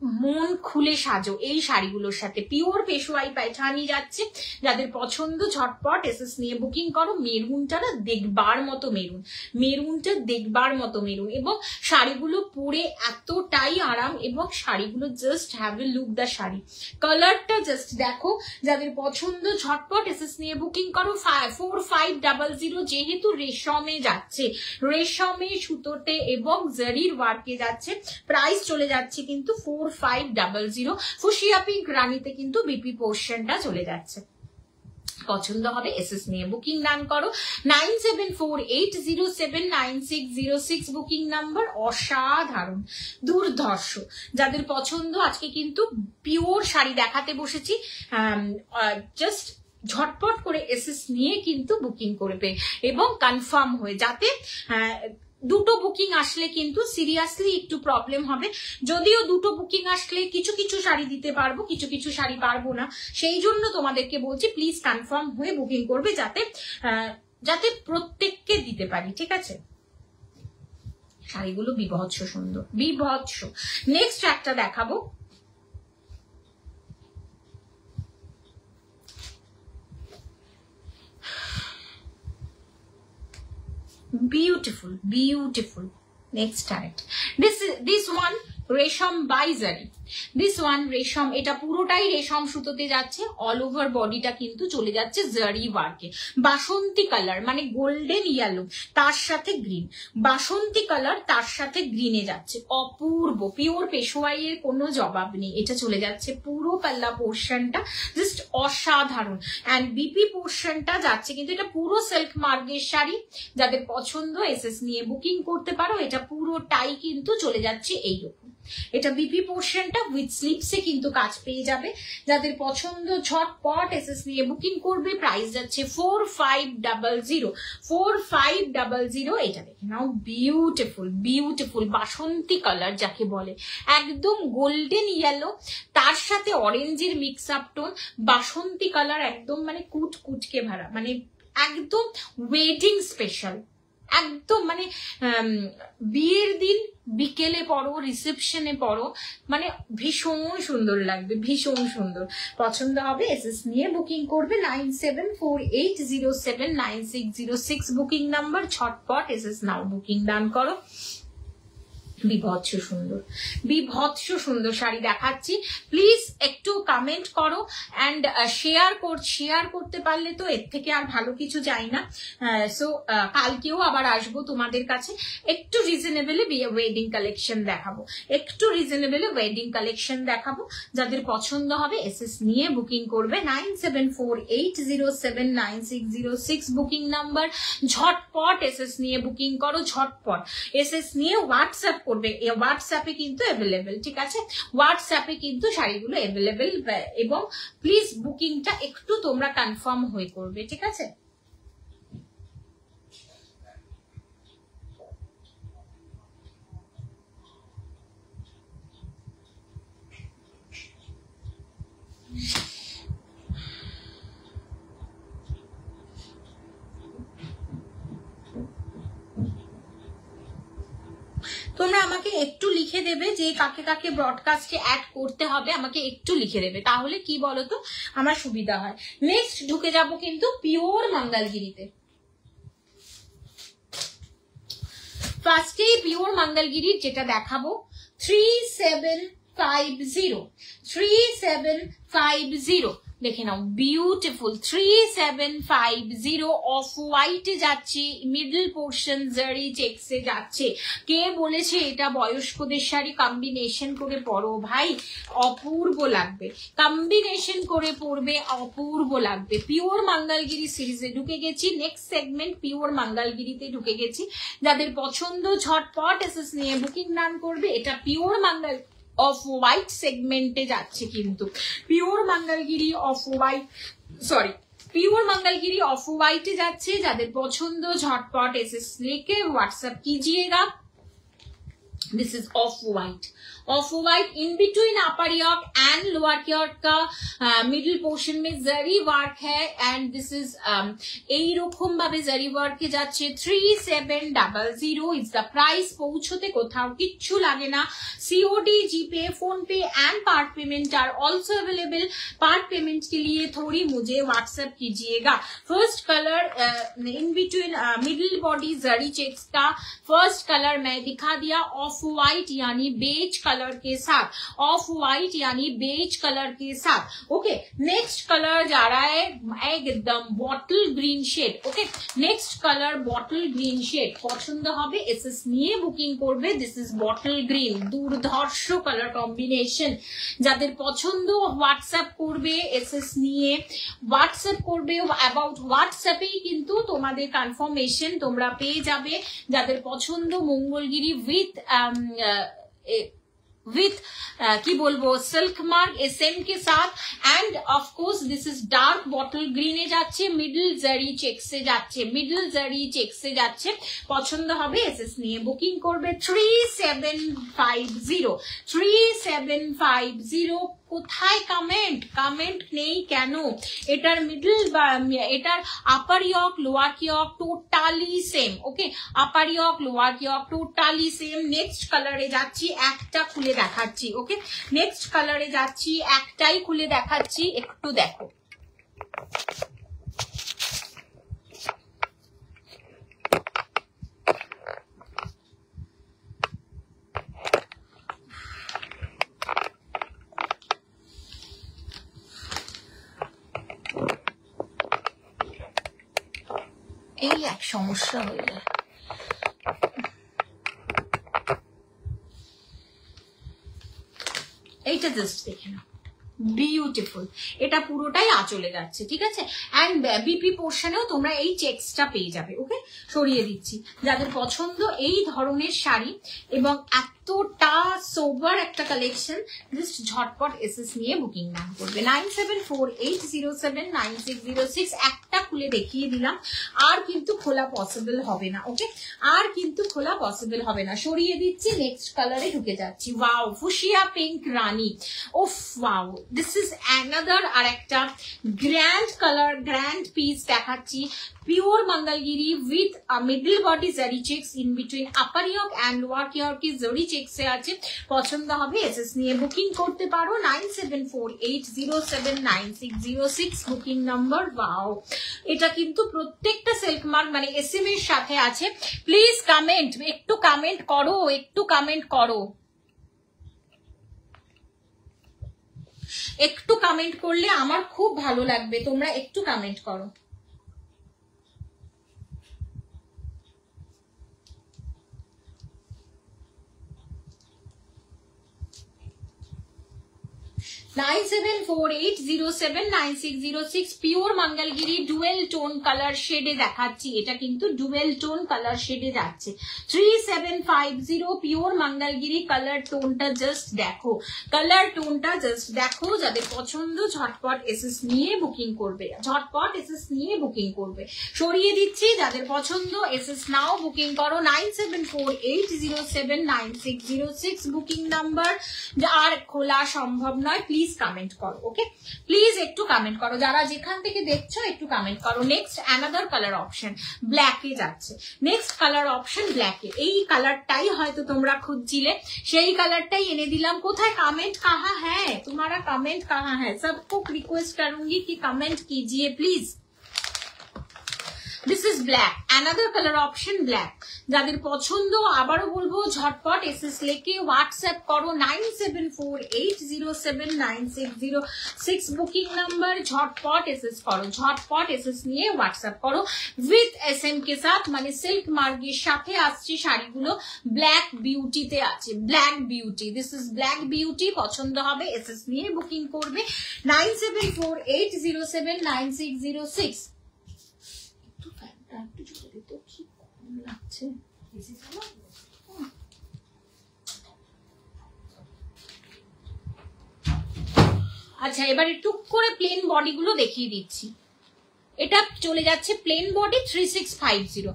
মন খুলে সাজো এই শাড়িগুলোর সাথে। পিওর পেশোয়াই পায়ঠানি যাচ্ছে, যাদের পছন্দ ঝটপট এসএস নিয়ে বুকিং করো। মেরুনটা না দেখবার মতো মেরুন, মেরুনটা দেখবার মতো মেরুন, এবং শাড়িগুলো পরে এতটাই আরাম, এবং শাড়িগুলো just have a look the sari, কালারটা জাস্ট দেখো। যাদের পছন্দ ঝটপট এসএস নিয়ে বুকিং করো। 4500, যেহেতু রেশমে যাচ্ছে, রেশমে সুতোতে এবং জারির ওয়ার্কে যাচ্ছে, প্রাইস চলে যাচ্ছে কিন্তু 4500। ফুশিয়া পিঙ্ক রানীতে কিন্তু বিপি পোর্শনটা চলে যাচ্ছে। পছন্দ হবে এসএস নিয়ে বুকিং ডান করো। 9748079606 বুকিং নাম্বার। অসাধারণ, দুর্ধর্ষ। যাদের পছন্দ, আজকে কিন্তু পিওর শাড়ি দেখাতে বসেছি, জাস্ট ঝটপট করে এসএস নিয়ে কিন্তু বুকিং করবে এবং কনফার্ম হয়ে, যাতে দুটো বুকিং আসলে কিন্তু সিরিয়াসলি একটু প্রবলেম হবে। যদিও দুটো বুকিং আসলে কিছু কিছু শাড়ি দিতে পারবো, কিছু কিছু শাড়ি পারবো না, সেই জন্য তোমাদেরকে বলছি প্লিজ কনফার্ম হয়ে বুকিং করবে, যাতে প্রত্যেককে দিতে পারি, ঠিক আছে? শাড়িগুলো বিভৎস সুন্দর, বিভৎস। নেক্সট একটা দেখাবো, beautiful, beautiful. Next direct, this one রেশম বাই জারি, দিস ওয়ান রেশম, এটা পুরোটাই রেশম সুতোতে যাচ্ছে, অল ওভার বডিটা কিন্তু চলে যাচ্ছে জারি ওয়ার্কে। বাসন্তী কালার মানে গোল্ডেন ইয়েলো, তার সাথে গ্রিন, বাসন্তী কালার তার সাথে গ্রিনে যাচ্ছে, অপূর্ব। পিওর পেশোয়াইয়ের কোনো জবাব নেই। এটা চলে যাচ্ছে পুরো পাল্লা পোর্শনটা, জাস্ট অসাধারণ। অ্যান্ড বিপি পোর্শনটা যাচ্ছে কিন্তু, এটা পুরো সিল্ক মার্গের শাড়ি। যাদের পছন্দ এসএস নিয়ে বুকিং করতে পারো। এটা পুরোটাই কিন্তু চলে যাচ্ছে এইরকম। এটা বিপি পোর্শনটা উইথ স্লিপসে কিন্তু কাজ পেয়ে যাবে। যাদের পছন্দ ঝটপট এসএস নিয়ে বুকিং করবে। প্রাইস যাচ্ছে 4500, 4500। এটা দেখে নাও, বিউটিফুল, বিউটিফুল বাসন্তী কালার যাকে বলে, একদম গোল্ডেন ইয়েলো, তার সাথে অরেঞ্জের মিক্স আপ টোন, বাসন্তী কালার, একদম মানে কুটকে ভরা, মানে একদম ওয়েডিং স্পেশাল, একদম মানে বিয়ের দিন বিকেলে পরো, রিসেপশনে পরো, মানে ভীষণ সুন্দর লাগবে, ভীষণ সুন্দর। পছন্দ হবে এসএস নিয়ে বুকিং করবে। 9748079606 বুকিং নাম্বার। ঝটপট এসএস নাও বুকিং ডান করো। বিভৎস সুন্দর, বিভৎস সুন্দর শাড়ি দেখাচ্ছি। প্লিজ একটু কমেন্ট করো অ্যান্ড শেয়ার করতে পারলে তো এর থেকে আর ভালো কিছু চাই না। সো কালকেও আবার আসবো তোমাদের কাছে, একটু রিজনেবলে ওয়েডিং কালেকশন দেখাবো, একটু রিজনেবলে ওয়েডিং কালেকশন দেখাবো। যাদের পছন্দ হবে এসএস নিয়ে বুকিং করবে। 9748079606 বুকিং নাম্বার। ঝটপট এসএস নিয়ে বুকিং করো, ঝটপট এসএস নিয়ে হোয়াটসঅ্যাপ করবে। হোয়াটসঅ্যাপে কিন্তু অ্যাভেলেবেল, ঠিক আছে? হোয়াটসঅ্যাপে কিন্তু শাড়িগুলো অ্যাভেলেবেল, এবং প্লিজ বুকিংটা একটু তোমরা কনফার্ম হয়ে করবে, ঠিক আছে? তোমরা আমাকে একটু লিখে দেবে যে কাকে কাকে ব্রডকাস্টে অ্যাড করতে হবে, আমাকে একটু লিখে দেবে, তাহলে কি বলতো আমার সুবিধা হয়। নেক্সট ঢুকে যাব কিন্তু পিওর মঙ্গলগিরিতে। ফার্স্টে পিওর মঙ্গলগিরির যেটা দেখাবো 3750 দেখে নাও, বিউটিফুল 3750 অফ হোয়াইটে যাচ্ছে, মিডল পোর্শন জারি চেক্সে যাচ্ছে। কে বলেছে এটা বয়স্কদের শাড়ি? কম্বিনেশন করে পরো ভাই, অপূর্ব লাগবে, কম্বিনেশন করে পরবে, অপূর্ব লাগবে। পিওর মঙ্গলগিরি সিরিজে ঢুকে গেছি, নেক্সট সেগমেন্ট পিওর মঙ্গলগিরিতে ঢুকে গেছি। যাদের পছন্দ ঝটপট এসএস নিয়ে বুকিং ডান করবে। এটা পিওর মঙ্গল অফ হোয়াইট সেগমেন্টে যাচ্ছে কিন্তু, pure Mangalagiri off white, sorry pure Mangalagiri off হোয়াইটে যাচ্ছে। যাদের পছন্দ ঝটপট এসএস লিখে व्हाट्सएप कीजिएगा। This is off-white. Off-white in between upper yoke and lower yoke का middle portion में जरी work है and this is এই রকম ভাবে जरी work के যাচ্ছে 3700 is the price পৌঁছতে কোথাও কিচ্ছু লাগে না COD GPay PhonePe and part payment are also available part payment के लिए थोड़ी मुझे WhatsApp कीजिएगा first color in between middle body zari checks का first color मैं दिखा दिया off व्हाइट यानी बेज कलर के साथ ऑफ व्हाइट यानी बेज कलर के साथ ओके नेक्स्ट कलर जा रहा है एकदम bottle green shade okay next colour bottle green shade पसंद হবে এসএস নিয়ে বুকিং করবে দিস ইজ বটল গ্রিন দুর্ধর্ষ কালার কম্বিনেশন যাদের পছন্দ হোয়াটসঅ্যাপ করবে এসএস নিয়ে হোয়াটসঅ্যাপ করবে অ্যাবাউট হোয়াটসঅ্যাপেই কিন্তু তোমাদের কনফার্মেশন তোমরা পেয়ে যাবে যাদের পছন্দ মঙ্গলগিরি with की बोलबो सिल्क मार्क SM के साथ and of course this is dark bottle green ए যাচ্ছে মিডল জারি চেক সে যাচ্ছে মিডল জারি চেক সে যাচ্ছে পছন্দ হবে এসএস নিয়ে বুকিং করবে 3750 কোথায় কমেন্ট নেই কেন এটার মিডল এটার আপার ইয়ক লোয়ার ইয়ক টোটালি সেম ওকে আপার ইয়ক লোয়ার ইয়ক টোটালি সেম নেক্সট কালারে যাচ্ছি একটা খুলে দেখাচ্ছি ওকে নেক্সট কালারে যাচ্ছি একটাই খুলে দেখাচ্ছি একটু দেখো এই এক সমস্যা হয়ে যায় এইটা জাস্ট দেখে নাও বিউটিফুল এটা পুরোটাই আঁচলে যাচ্ছে ঠিক আছে এন্ড বিপি পোর্শনেও তোমরা এই চেকসটা পেয়ে যাবে ওকে সরিয়ে দিচ্ছি যাদের পছন্দ এই ধরনের শাড়ি এবং এতটা সোবার একটা কালেকশন জাস্ট ঝটপট এসএস নিয়ে বুকিং নাম করবে 9748079606 একটা খুলে দেখিয়ে দিলাম আর কিন্তু খোলা পসিবল হবে না ওকে আর কিন্তু খোলা পসিবল হবে না সরিয়ে দিচ্ছি নেক্সট কালারে ঢুকে যাচ্ছি ওয়াও ফুশিয়া পিঙ্ক রানী ওফ ওয়াও দিস ইজ অ্যানাদার আর একটা গ্র্যান্ড কালার গ্র্যান্ড পিস দেখাচ্ছি pure Mangalagiri with middle body zari checks in between upper yoke and lower yoke কি জারি চেকস এ আছে পছন্দ হবে এসএস নিয়ে বুকিং করতে পারো 9748079606 বুকিং নাম্বার ওয়াও এটা কিন্তু প্রত্যেকটা সিল্ক মার্ক মানে এসএম এর সাথে আছে প্লিজ কমেন্ট একটু কমেন্ট করো একটু কমেন্ট করলে আমার খুব ভালো লাগবে তোমরা একটু কমেন্ট করো (9748079606) pure Mangalagiri dual tone colour শেডে দেখাচ্ছি এটা কিন্তু ডুয়েল টোন কালার শেডে যাচ্ছে 3750 পিওর মঙ্গলগিরি কালার টোনটা জাস্ট দেখো যাদের পছন্দ ঝটপট এসএস নিয়ে বুকিং করবে সরিয়ে দিচ্ছি যাদের পছন্দ এসএস নাও বুকিং করো 9748079606 বুকিং নাম্বার আর খোলা সম্ভব নয় প্লিজ কমেন্ট করো ওকে প্লিজ একটু কমেন্ট করো যারা যেখান থেকে দেখছো একটু কমেন্ট করো next another colour option black এ যাচ্ছে নেক্সট কালার অপশন ব্ল্যাক এ এই কালারটাই হয়তো তোমরা খুঁজছিলে সেই কালারটাই এনে দিলাম কোথায় कमेंट कहाँ है तुम्हारा कमेंट कहाँ है सबको रिक्वेस्ट करूंगी कि कमेंट कीजिए please This is black. Another color option black. যাদের পছন্দ আবারও বলবো ঝটপট এসএস লেখে হোয়াটসঅ্যাপ করো 9748079606 বুকিং নাম্বার ঝটপট এসএস করো ঝটপট এসএস নিয়ে হোয়াটসঅ্যাপ করো উইথ এসএম के साथ মানে সিল্ক মার্গের সাথে আসছে শাড়িগুলো ব্ল্যাক বিউটিতে আছে black beauty this is black beauty পছন্দ হবে এসএস নিয়ে বুকিং করবে 9748079606 আচ্ছা এবারে টুক করে প্লেন বডি গুলো দেখিয়ে দিচ্ছি এটা চলে যাচ্ছে plain body 3650,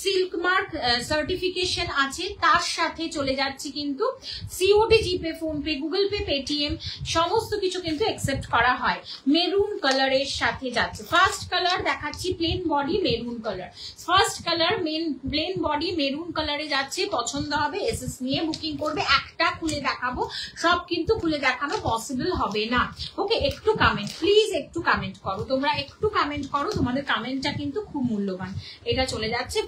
silk mark certification আছে, তার সাথে চলে যাচ্ছে কিন্তু COD, GPay, PhonePe, Google Pay, Paytm সমস্ত কিছু কিন্তু অ্যাকসেপ্ট করা হয়। মেরুন কালারের সাথে যাচ্ছে। ফার্স্ট কালার দেখাচ্ছি plane body maroon colour. First colour plane body maroon কালারে যাচ্ছে, পছন্দ হবে এসএস নিয়ে বুকিং করবে। একটা খুলে দেখাবো, সব কিন্তু খুলে দেখানো পসিবল হবে না। ওকে, একটু কমেন্ট প্লিজ, একটু কমেন্ট করো তোমরা, একটু কমেন্ট করো, তোমাদের কমেন্টটা কিন্তু খুব মূল্যবান। এটা চলে যাচ্ছে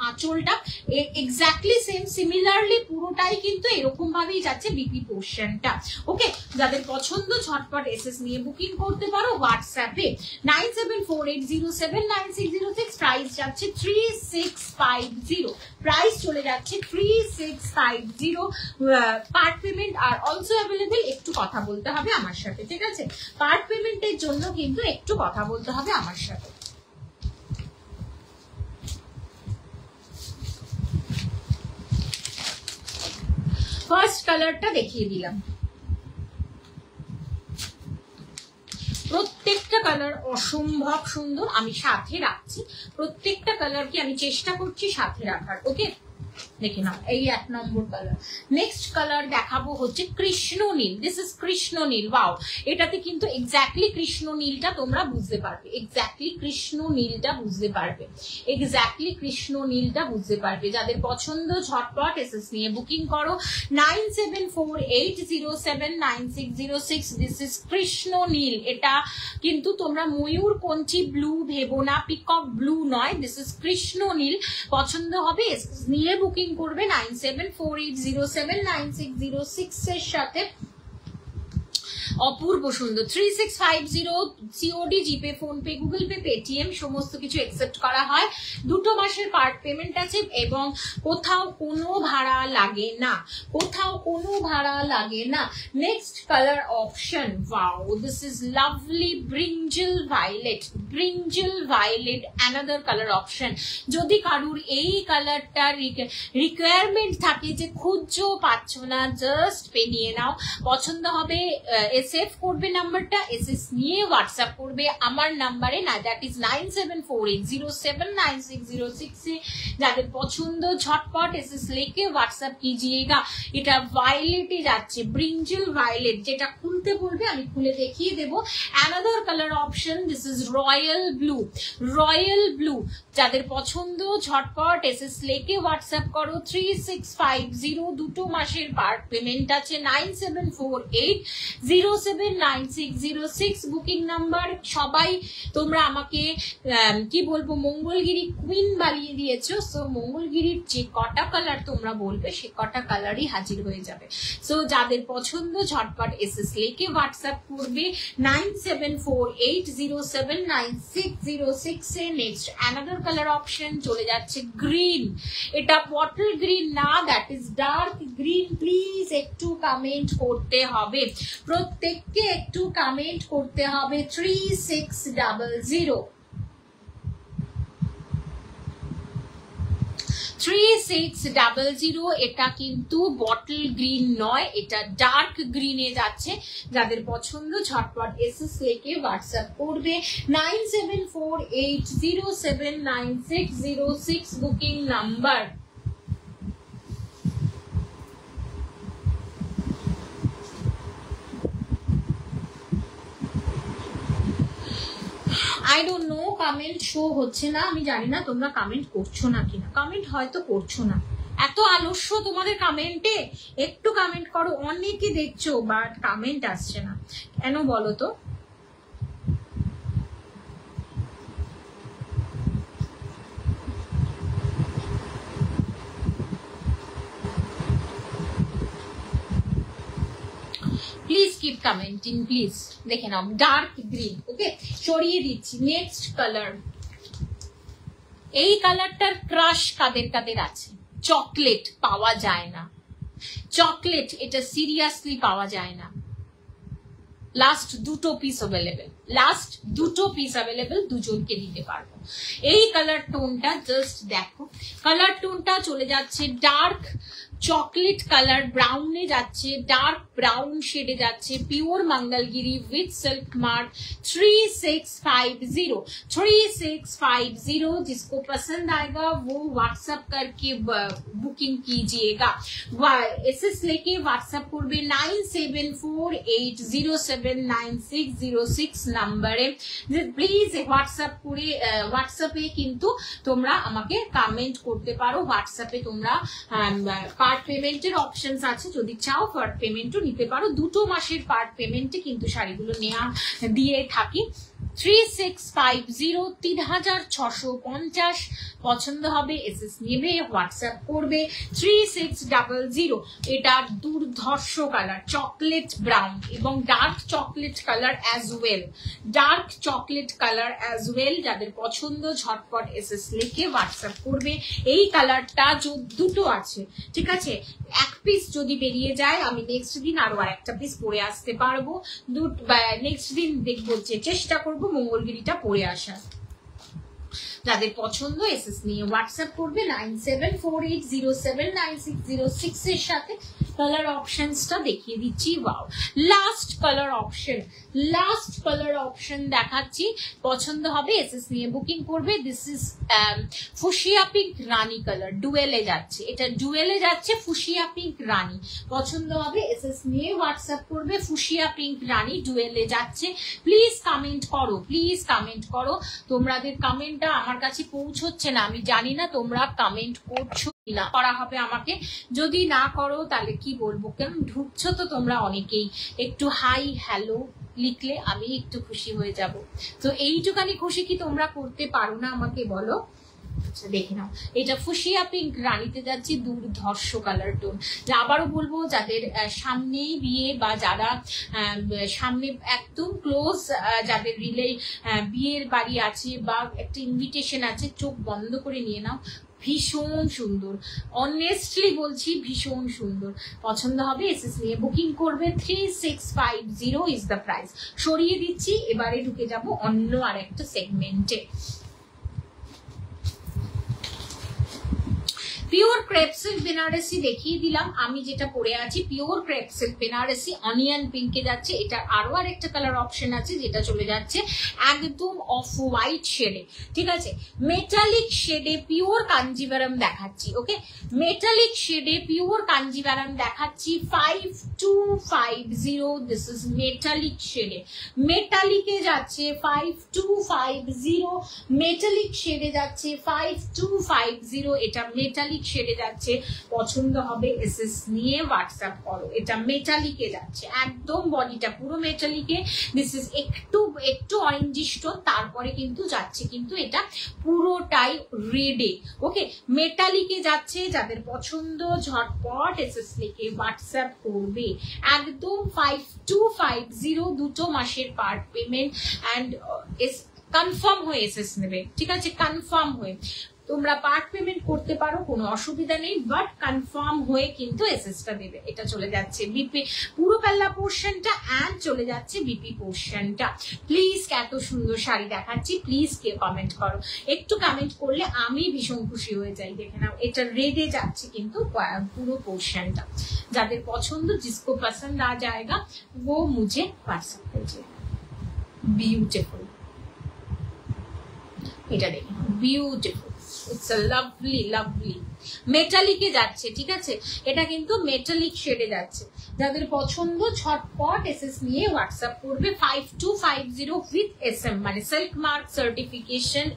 আঁচলটা এক্স্যাক্টলি সেম, সিমিলারলি পুরোটাই কিন্তু এরকম ভাবেই যাচ্ছে বিপি পোর্শনটা। ওকে, যাদের পছন্দ ঝটপট এসএস নিয়ে বুকিং করতে পারো হোয়াটসঅ্যাপে 9748079606। প্রাইস যাচ্ছে 3650, প্রাইস চলে যাচ্ছে 3650। পার্ট পেমেন্ট আর অলসো অ্যাভেলেবেল। একটু কথা বলতে হবে আমার সাথে, ঠিক আছে? পার্ট পেমেন্টের জন্য কিন্তু একটু কথা বলতে হবে আমার সাথে। ফার্স্ট কালারটা দেখিয়ে দিলাম। প্রত্যেকটা কালার অসম্ভব সুন্দর, আমি সাথে রাখছি প্রত্যেকটা কালারকে, আমি চেষ্টা করছি সাথে রাখার। ওকে, দেখে নাও, এই 1 নম্বর কালার। নেক্সট কালার দেখাবো হচ্ছে কৃষ্ণ নীল। দিস ইজ কৃষ্ণ নীল। ওয়াও, এটাতে কিন্তু এক্স্যাক্টলি কৃষ্ণ নীলটা তোমরা বুঝতে পারবে, এক্স্যাক্টলি কৃষ্ণ নীলটা বুঝতে পারবে, এক্স্যাক্টলি কৃষ্ণ নীলটা বুঝতে পারবে। যাদের পছন্দ ঝটপট এসএস নিয়ে বুকিং করো 9748079606। দিস ইজ কৃষ্ণ নীল। এটা কিন্তু তোমরা ময়ূর কঞ্চি ব্লু ভেবো না, পিকক ব্লু নয়, দিস ইজ কৃষ্ণ নীল। পছন্দ হবে এসএস নিয়ে বুকিং করবে 9748079606 এর সাথে। অপূর্ব সুন্দর 3650, COD, GPay, PhonePe, Google Pay, Paytm সমস্ত কিছু অ্যাকসেপ্ট করা হয়। 2 মাসের পার্ট পেমেন্ট আছে এবং কোথাও কোনো ভাড়া লাগে না, কোথাও কোনো ভাড়া লাগে না। Next colour option, wow, this is lovely brinjal violet, brinjal violet another colour option. যদি কারুর এই কালারটা রিকোয়ারমেন্ট থাকে যে খুঁজছো পাচ্ছ না, জাস্ট নিয়ে নাও। পছন্দ হবে সেভ করবে নাম্বারটা, এসএস নিয়ে হোয়াটসঅ্যাপ করবে আমার নাম্বারে, না দ্যাট ইজ 9748079606। যাদের পছন্দ ঝটপট এসএস लेके হোয়াটসঅ্যাপ कीजिएगा। এটা ভায়োলেটে যাচ্ছে, ব্রিঞ্জল ভায়োলেট। যেটা খুলতে বলবে আমি খুলে দেখিয়ে দেবো। Another colour option, this is royal blue, royal blue. যাদের পছন্দ ঝটপট এসএস लेके হোয়াটসঅ্যাপ করো 3650। 2 মাসের পার্ট পেমেন্ট আছে 9748079606 বুকিং নাম্বার। সবাই তোমরা আমাকে কি বলবো মঙ্গলগিরি কুইন বানিয়ে দিয়েছো। সো মঙ্গলগিরির যে কটা কালার তোমরা বলবে সে কটা কালারই হাজির হয়ে যাবে। সো যাদের পছন্দ ঝটপট এসএস लेके হোয়াটসঅ্যাপ করবে 9748079606 এ। নেক্সট অ্যানাদার কালার অপশন চলে যাচ্ছে গ্রিন। এটা বটল গ্রিন না, that is dark green. Please একটু কমেন্ট করতে হবে, প্রত্যেককে একটু কমেন্ট করতে হবে। 3600 3600। এটা কিন্তু বটল গ্রিন নয়, এটা ডার্ক গ্রিনে যাচ্ছে। যাদের পছন্দ ঝটপট এসএস लेके হোয়াটসঅ্যাপ করবে 9748079606 booking number. I don't know, comment show হচ্ছে না, আমি জানি না তোমরা কমেন্ট করছো না কিনা। কমেন্ট হয়তো করছো না, এত আলস্য তোমাদের কমেন্টে। একটু কমেন্ট করো, অনেকে দেখছো বাট কমেন্ট আসছে না কেন বলো তো? Please keep commenting please. দেখে নাও ডার্ক গ্রিন। ওকে, সরিয়ে দিচ্ছি। নেক্সট কালার, এই কালারটার ক্রাশ কাদের কাদের আছে? চকলেট পাওয়া যায় না, চকলেট এটা সিরিয়াসলি পাওয়া যায় না। Last 2 piece available, last 2 piece available, দুজনকে দিতে পারবো। এই কালার টোনটা জাস্ট দেখো, কালার টোনটা চলে যাচ্ছে ডার্ক চকলেট কালার ব্রাউনে যাচ্ছে, ডার্ক ব্রাউন শেডে যাচ্ছে, pure Mangalagiri with silk mark 3650 3650। जिसको पसंद आएगा वो व्हाट्सएप करके बुकिंग कीजिएगा। एसएस लेके व्हाट्सएप করবে 9748079606 নম্বরে। প্লিজ হোয়াটসঅ্যাপ করে হোয়াটসঅ্যাপে কিন্তু তোমরা আমাকে কমেন্ট করতে পারো। হোয়াটসঅ্যাপে তোমরা পার্ট পেমেন্টের অপশনস আছে, যদি চাও পার্ট পেমেন্টও নিতে পারো। 2 মাসের পার্ট পেমেন্টে কিন্তু শাড়িগুলো নেওয়া দিয়ে থাকি। 3650 3650 পছন্দ হবে এসএস নেবে, হোয়াটসঅ্যাপ করবে। 3600 এটা দুর্ধর্ষ কালার চকলেট ব্রাউন এবং dark chocolate colour as well, dark chocolate colour as well. যাদের পছন্দ ঝটপট এসএস লিখে হোয়াটসঅ্যাপ করবে। এই কালারটা দুটো আছে, ঠিক আছে, এক পিস যদি বেরিয়ে যায় আমি নেক্সট দিন আরো আরেকটা পিস পরে আসতে পারবো। নেক্সট দিন দেখবো, যে চেষ্টা করবো মঙ্গলগিরিটা পরে আসার। যাদের পছন্দ এসএস নিয়ে হোয়াটসঅ্যাপ করবে 9748079606 এর সাথে। কালার অপশনসটা দেখিয়ে দিচ্ছি। ওয়াও, লাস্ট কালার অপশন দেখাচ্ছি, পছন্দ হবে এসএস নিয়ে বুকিং করবে। This is fuchsia pink Rani colour, ডুয়েলে যাচ্ছে, এটা ডুয়েলে যাচ্ছে ফুশিয়া পিঙ্ক রানী। পছন্দ হবে এসএস নিয়ে হোয়াটসঅ্যাপ করবে। ফুশিয়া পিঙ্ক রানী ডুয়েলে যাচ্ছে। প্লিজ কমেন্ট করো। তোমাদের কমেন্টটা আমার কাছে পৌঁছচ্ছে না, আমি জানি না তোমরা কমেন্ট করছো না। করা হবে আমাকে, যদি না করো তাহলে কি বলবো, কেন ঢুকছো তো তোমরা অনেকেই, একটু হাই হ্যালো লিখলে আমি একটু খুশি হয়ে যাব। তো এইটুকানি খুশি কি তোমরা করতে পারো না আমাকে বলো? আচ্ছা দেখে নাও, এটা ফুশিয়া পিঙ্ক রানীতে যাচ্ছে, দুর্ধর্ষ কালার টোন। আবারও বলবো, যাদের সামনেই বিয়ে বা যারা সামনে একদম ক্লোজ, যাদের রিলে বিয়ের বাড়ি আছে বা একটা ইনভিটেশন আছে, চোখ বন্ধ করে নিয়ে নাও। ভীষণ সুন্দর, অনেস্টলি বলছি ভীষণ সুন্দর। পছন্দ হবে এসএস নিয়ে বুকিং করবে। 3650 ইজ দ্য প্রাইস। সরিয়ে দিচ্ছি, এবারে ঢুকে যাব অন্য আরেকটা সেগমেন্টে। পিওর ক্রেপ সিল্ক বেনারসি দেখিয়ে দিলাম, আমি যেটা পরে আছি pure crepe silk Banarasi onion পিঙ্কে যাচ্ছে। এটা আরো আরেকটা কালার অপশন আছে যেটা চলে যাচ্ছে একদম অফ হোয়াইট শেডে, ঠিক আছে, মেটালিক শেডে পিওর কাঞ্জিভারাম দেখাচ্ছি। ওকে, মেটালিক শেডে পিওর কাঞ্জিভারাম দেখাচ্ছি 5250। দিস ইজ মেটালিক শেডে, মেটালিকে যাচ্ছে 5250, মেটালিক শেডে যাচ্ছে 5250। এটা মেটালিক শেডে যাচ্ছে, পছন্দ হবে এসএস নিয়ে হোয়াটসঅ্যাপ করো। এটা মেটালিকে যাচ্ছে, একদম বডিটা পুরো মেটালিকে। দিস ইজ একটু অরেঞ্জিশ টোন, তারপরে কিন্তু যাচ্ছে কিন্তু এটা পুরোটাই রেডে। ওকে, মেটালিকে যাচ্ছে, যাদের পছন্দ ঝটপট এসএস লিখে হোয়াটসঅ্যাপ করবে। একদম 5250, 2 মাসের পার্ট পেমেন্ট অ্যান্ড কনফার্ম হয়ে এসএস নেবে, ঠিক আছে, কনফার্ম হয়ে। তোমরা পার্ট পেমেন্ট করতে পারো, কোনো অসুবিধা নেই, বাট কনফার্ম হয়ে কিন্তু এসএসটা দেবে। এটা চলে যাচ্ছে বিপি পুরো পাল্লা পোর্শনটা অ্যান্ড চলে যাচ্ছে বিপি পোর্শনটা। প্লিজ, এত সুন্দর শাড়ি দেখাচ্ছি, প্লিজ কে কমেন্ট করো। একটু কমেন্ট করলে আমি ভীষণ খুশি হয়ে যাই। দেখে নাও, এটা রেডে যাচ্ছে কিন্তু পুরো পোর্শনটা। যাদের পছন্দ, जिसको पसंद आ जाएगा वो मुझे व्हाट्सएप कीजिए। বিউটিফুল, এটা দেখে নাও, বিউটিফুল। ইটস আ লাভলি মেটালিকে যাচ্ছে, ঠিক আছে, এটা কিন্তু মেটালিক শেডে যাচ্ছে। যাদের পছন্দ ঝটপট এসএস নিয়ে হোয়াটসঅ্যাপ করবে 5250 উইথ এসএম, মানে silk mark certification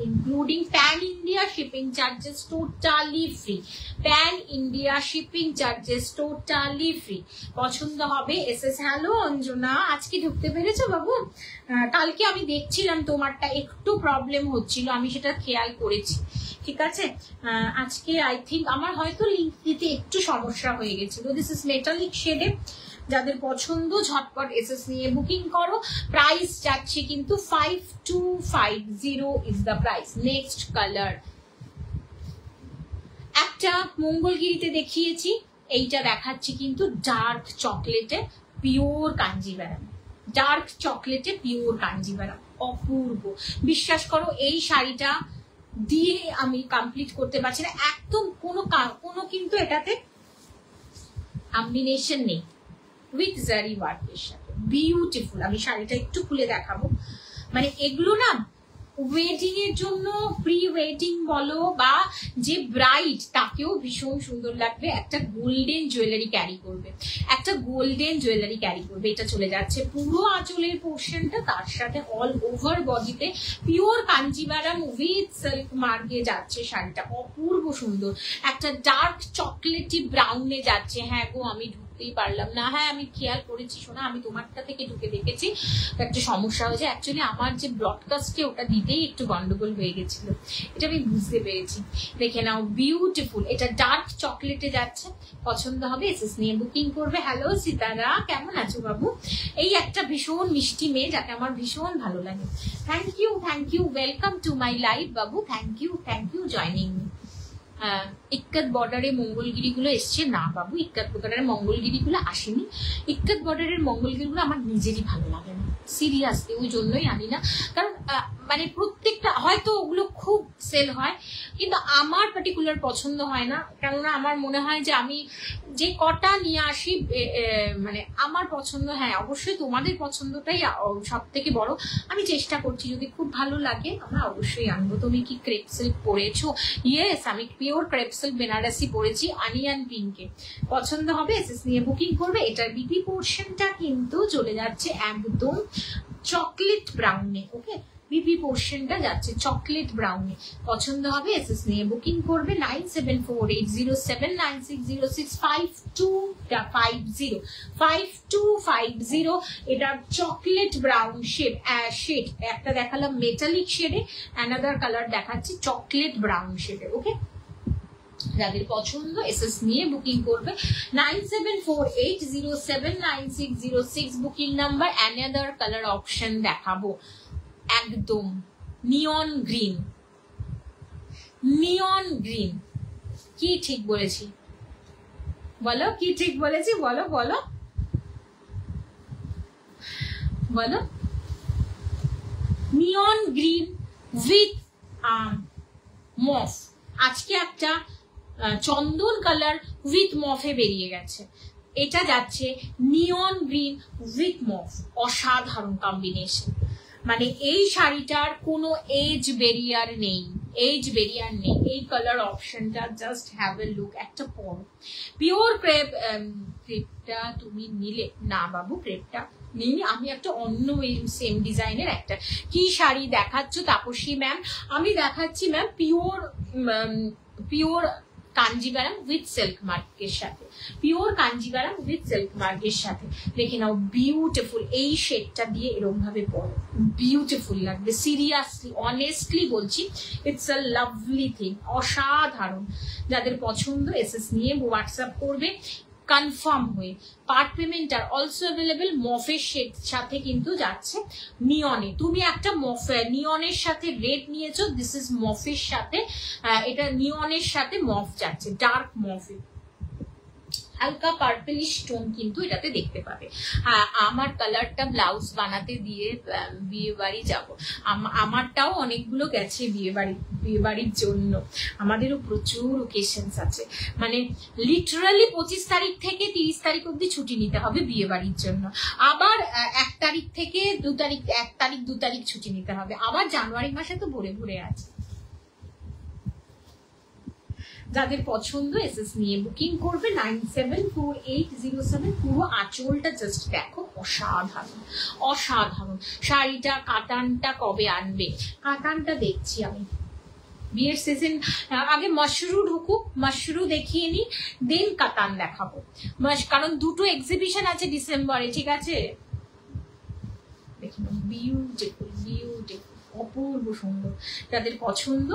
including pan India shipping charges totally free, pan India shipping charges totally free. পছন্দ হবে এসএস। হ্যালো অঞ্জনা, আজকে ঢুকতে পেরেছো বাবু? কালকে আমি দেখছিলাম তোমারটা একটু প্রবলেম হচ্ছিল, আমি সেটা খেয়াল করেছি, ঠিক আছে। আজকে আই থিঙ্ক আমার হয়তো লিঙ্ক দিতে একটু সমস্যা হয়ে গেছিল। দিস ইজ মেটালিক শেডে, যাদের পছন্দ ঝটপট এসএস নিয়ে বুকিং করো। প্রাইস যাচ্ছে কিন্তু 5250 is the price. Next colour একটা মঙ্গলগিরিতে দেখিয়েছি, এইটা দেখাচ্ছি কিন্তু ডার্ক চকলেটে পিওর কাঞ্জিভারাম, ডার্ক চকলেটে পিওর কাঞ্জিভারাম, অপূর্ব। বিশ্বাস করো এই শাড়িটা দিয়ে আমি কমপ্লিট করতে পারছি না, একদম কোনো কিন্তু এটাতে কম্বিনেশন নেই উইথ জারি ওয়ার্কের সাথে। বিউটিফুল। আমি শাড়িটা একটু খুলে দেখাবো। মানে এগুলো না ওয়েডিং এর জন্য, প্রি ওয়েডিং বলো বা যে ব্রাইড তাকেও ভীষণ সুন্দর লাগবে। একটা গোল্ডেন জুয়েলারি ক্যারি করবে, একটা গোল্ডেন জুয়েলারি ক্যারি করবে। এটা চলে যাচ্ছে পুরো আঁচলের পোর্শনটা, তার সাথে অল ওভার বডিতে পিওর কাঞ্জিভারাম উইথ সিল্ক মার্কে যাচ্ছে শাড়িটা, অপূর্ব সুন্দর। একটা ডার্ক চকলেটি ব্রাউনে যাচ্ছে। হ্যাঁ গো, আমি ঢুকতেই পারলাম না। হ্যাঁ আমি খেয়াল করেছি শোনা, আমি তোমারটা থেকে ঢুকে দেখেছি, একটা সমস্যা হয়েছে। অ্যাকচুয়ালি আমার যে ব্রডকাস্টে ওটা দিতেই একটু গন্ডগোল হয়ে গেছিল, এটা আমি বুঝতে পেরেছি। দেখে নাও, বিউটিফুল। এটা ডার্ক চকলেটে যাচ্ছে, পছন্দ হবে এসএস নিয়ে বুকিং করবে। হ্যালো সীতারা, কেমন আছো বাবু? এই একটা ভীষণ মিষ্টি মেয়ে যাকে আমার ভীষণ ভালো লাগে। Thank you, welcome to my live বাবু। Thank you joining me. Ikat বর্ডারে মঙ্গলগিরি গুলো এসছে না বাবু, ইক্কাত বর্ডারের মঙ্গলগিরি গুলো আসেনি। ইক্কাত বর্ডারের মঙ্গলগিরি গুলো আমার নিজেরই ভালো লাগে না, সিরিয়াসলি। ওই জন্যই আনি না, কারণ মানে প্রত্যেকটা হয়তো ওগুলো খুব সেল হয়, কিন্তু আমার পার্টিকুলার পছন্দ হয় না। কেননা আমার মনে হয় যে আমি যে কটা নিয়ে আসি মানে আমার পছন্দ, হ্যাঁ অবশ্যই তোমাদের পছন্দটাই সব থেকে বড়। আমি চেষ্টা করছি যদি খুব ভালো লাগে আমরা অবশ্যই আনবো। তুমি কি ক্রেপ সিল্ক পরেছো? ইয়েস, আমি পিওর ক্রেপ সিল্ক বেনারসি পরেছি আনিয়ান পিঙ্কে। পছন্দ হবে এসএস নিয়ে বুকিং করবে। এটার বিপি পোর্শনটা কিন্তু চলে যাচ্ছে একদম চকলেট ব্রাউনে। ওকে, বিপি পোর্শনটা যাচ্ছে চকলেট ব্রাউনে। পছন্দ হবে এসএস নিয়ে বুকিং করবে। 97480796065250 এটা চকলেট ব্রাউন শেড। একটা দেখালাম মেটালিক শেডে, অ্যানাদার কালার দেখাচ্ছি চকলেট ব্রাউন শেডে। ওকে, যাদের পছন্দ এসএস নিয়ে বুকিং করবে। 9748079606 booking number. Another colour option দেখাবো, একদম নিয়ন গ্রিন। কি ঠিক বলেছি বলো? কি ঠিক বলেছি বলো? Neon green with mauve. আজকে একটা চন্দন কালার উইথ মফে বেরিয়ে গেছে। এটা যাচ্ছে নিয়ন গ্রিন উইথ মফ, অসাধারণ কম্বিনেশন। মানে এই শাড়িটার কোনো এজ ব্যারিয়ার নেই। এই কালার অপশনটা জাস্ট হ্যাভ এ লুক, একটা পরো। পিওর ক্রেপটা তুমি নিলে না বাবু? ক্রেপটা নেই, আমি একটা অন্য সেম ডিজাইনের একটা কি শাড়ি দেখাচ্ছ তাপসী ম্যাম? আমি দেখাচ্ছি ma'am pure Kanjivaram with silk মার্কের সাথে, দেখে নাও বিউটিফুল। এই শেডটা দিয়ে এরকম ভাবে পরো, বিউটিফুল লাগবে। সিরিয়াসলি অনেস্টলি বলছি, ইটস আ লাভলি থিং, অসাধারণ। যাদের পছন্দ এসএস নিয়ে হোয়াটসঅ্যাপ করবে কনফার্ম হয়ে। পার্ট পেমেন্ট আর অলসো অ্যাভেলেবল। মফের শেড সাথে কিন্তু যাচ্ছে নিয়নে। তুমি একটা নিয়নের সাথে রেড নিয়েছো, দিস ইজ মফের সাথে, এটা নিয়নের সাথে মফ যাচ্ছে, ডার্ক মফে। হালকা পার্পলিশ টোন কিন্তু এটাতে দেখতে পাবে। আমার কালারটা ব্লাউজ বানাতে দিয়ে বিয়ে বাড়ি যাবো। আমারটাও অনেকগুলো গেছে বিয়ে বাড়ির জন্য। আমাদেরও প্রচুর ওকেশনস আছে, মানে লিটারালি 25 তারিখ থেকে 30 তারিখ অব্দি ছুটি নিতে হবে বিয়ে বাড়ির জন্য। আবার 1 তারিখ থেকে 2 তারিখ, 1 তারিখ 2 তারিখ ছুটি নিতে হবে। আবার জানুয়ারি মাসে তো ভরে আছে। যাদের পছন্দ এসএস নিয়ে বুকিং করবে। 974807। পুরো আঁচলটা জাস্ট দেখো, অসাধারণ শাড়িটা। কাতানটা কবে আনবে? কাতানটা দেখছি আমি, বিয়ের সিজন আগে মাশরু ঢুকুক, মাশরু দেখিয়ে নি, দেন কাতান দেখাবো। কারণ দুটো এক্সিবিশন আছে ডিসেম্বরে, ঠিক আছে? দেখুন, বিউটিফুল, অপূর্ব সুন্দর। যাদের পছন্দ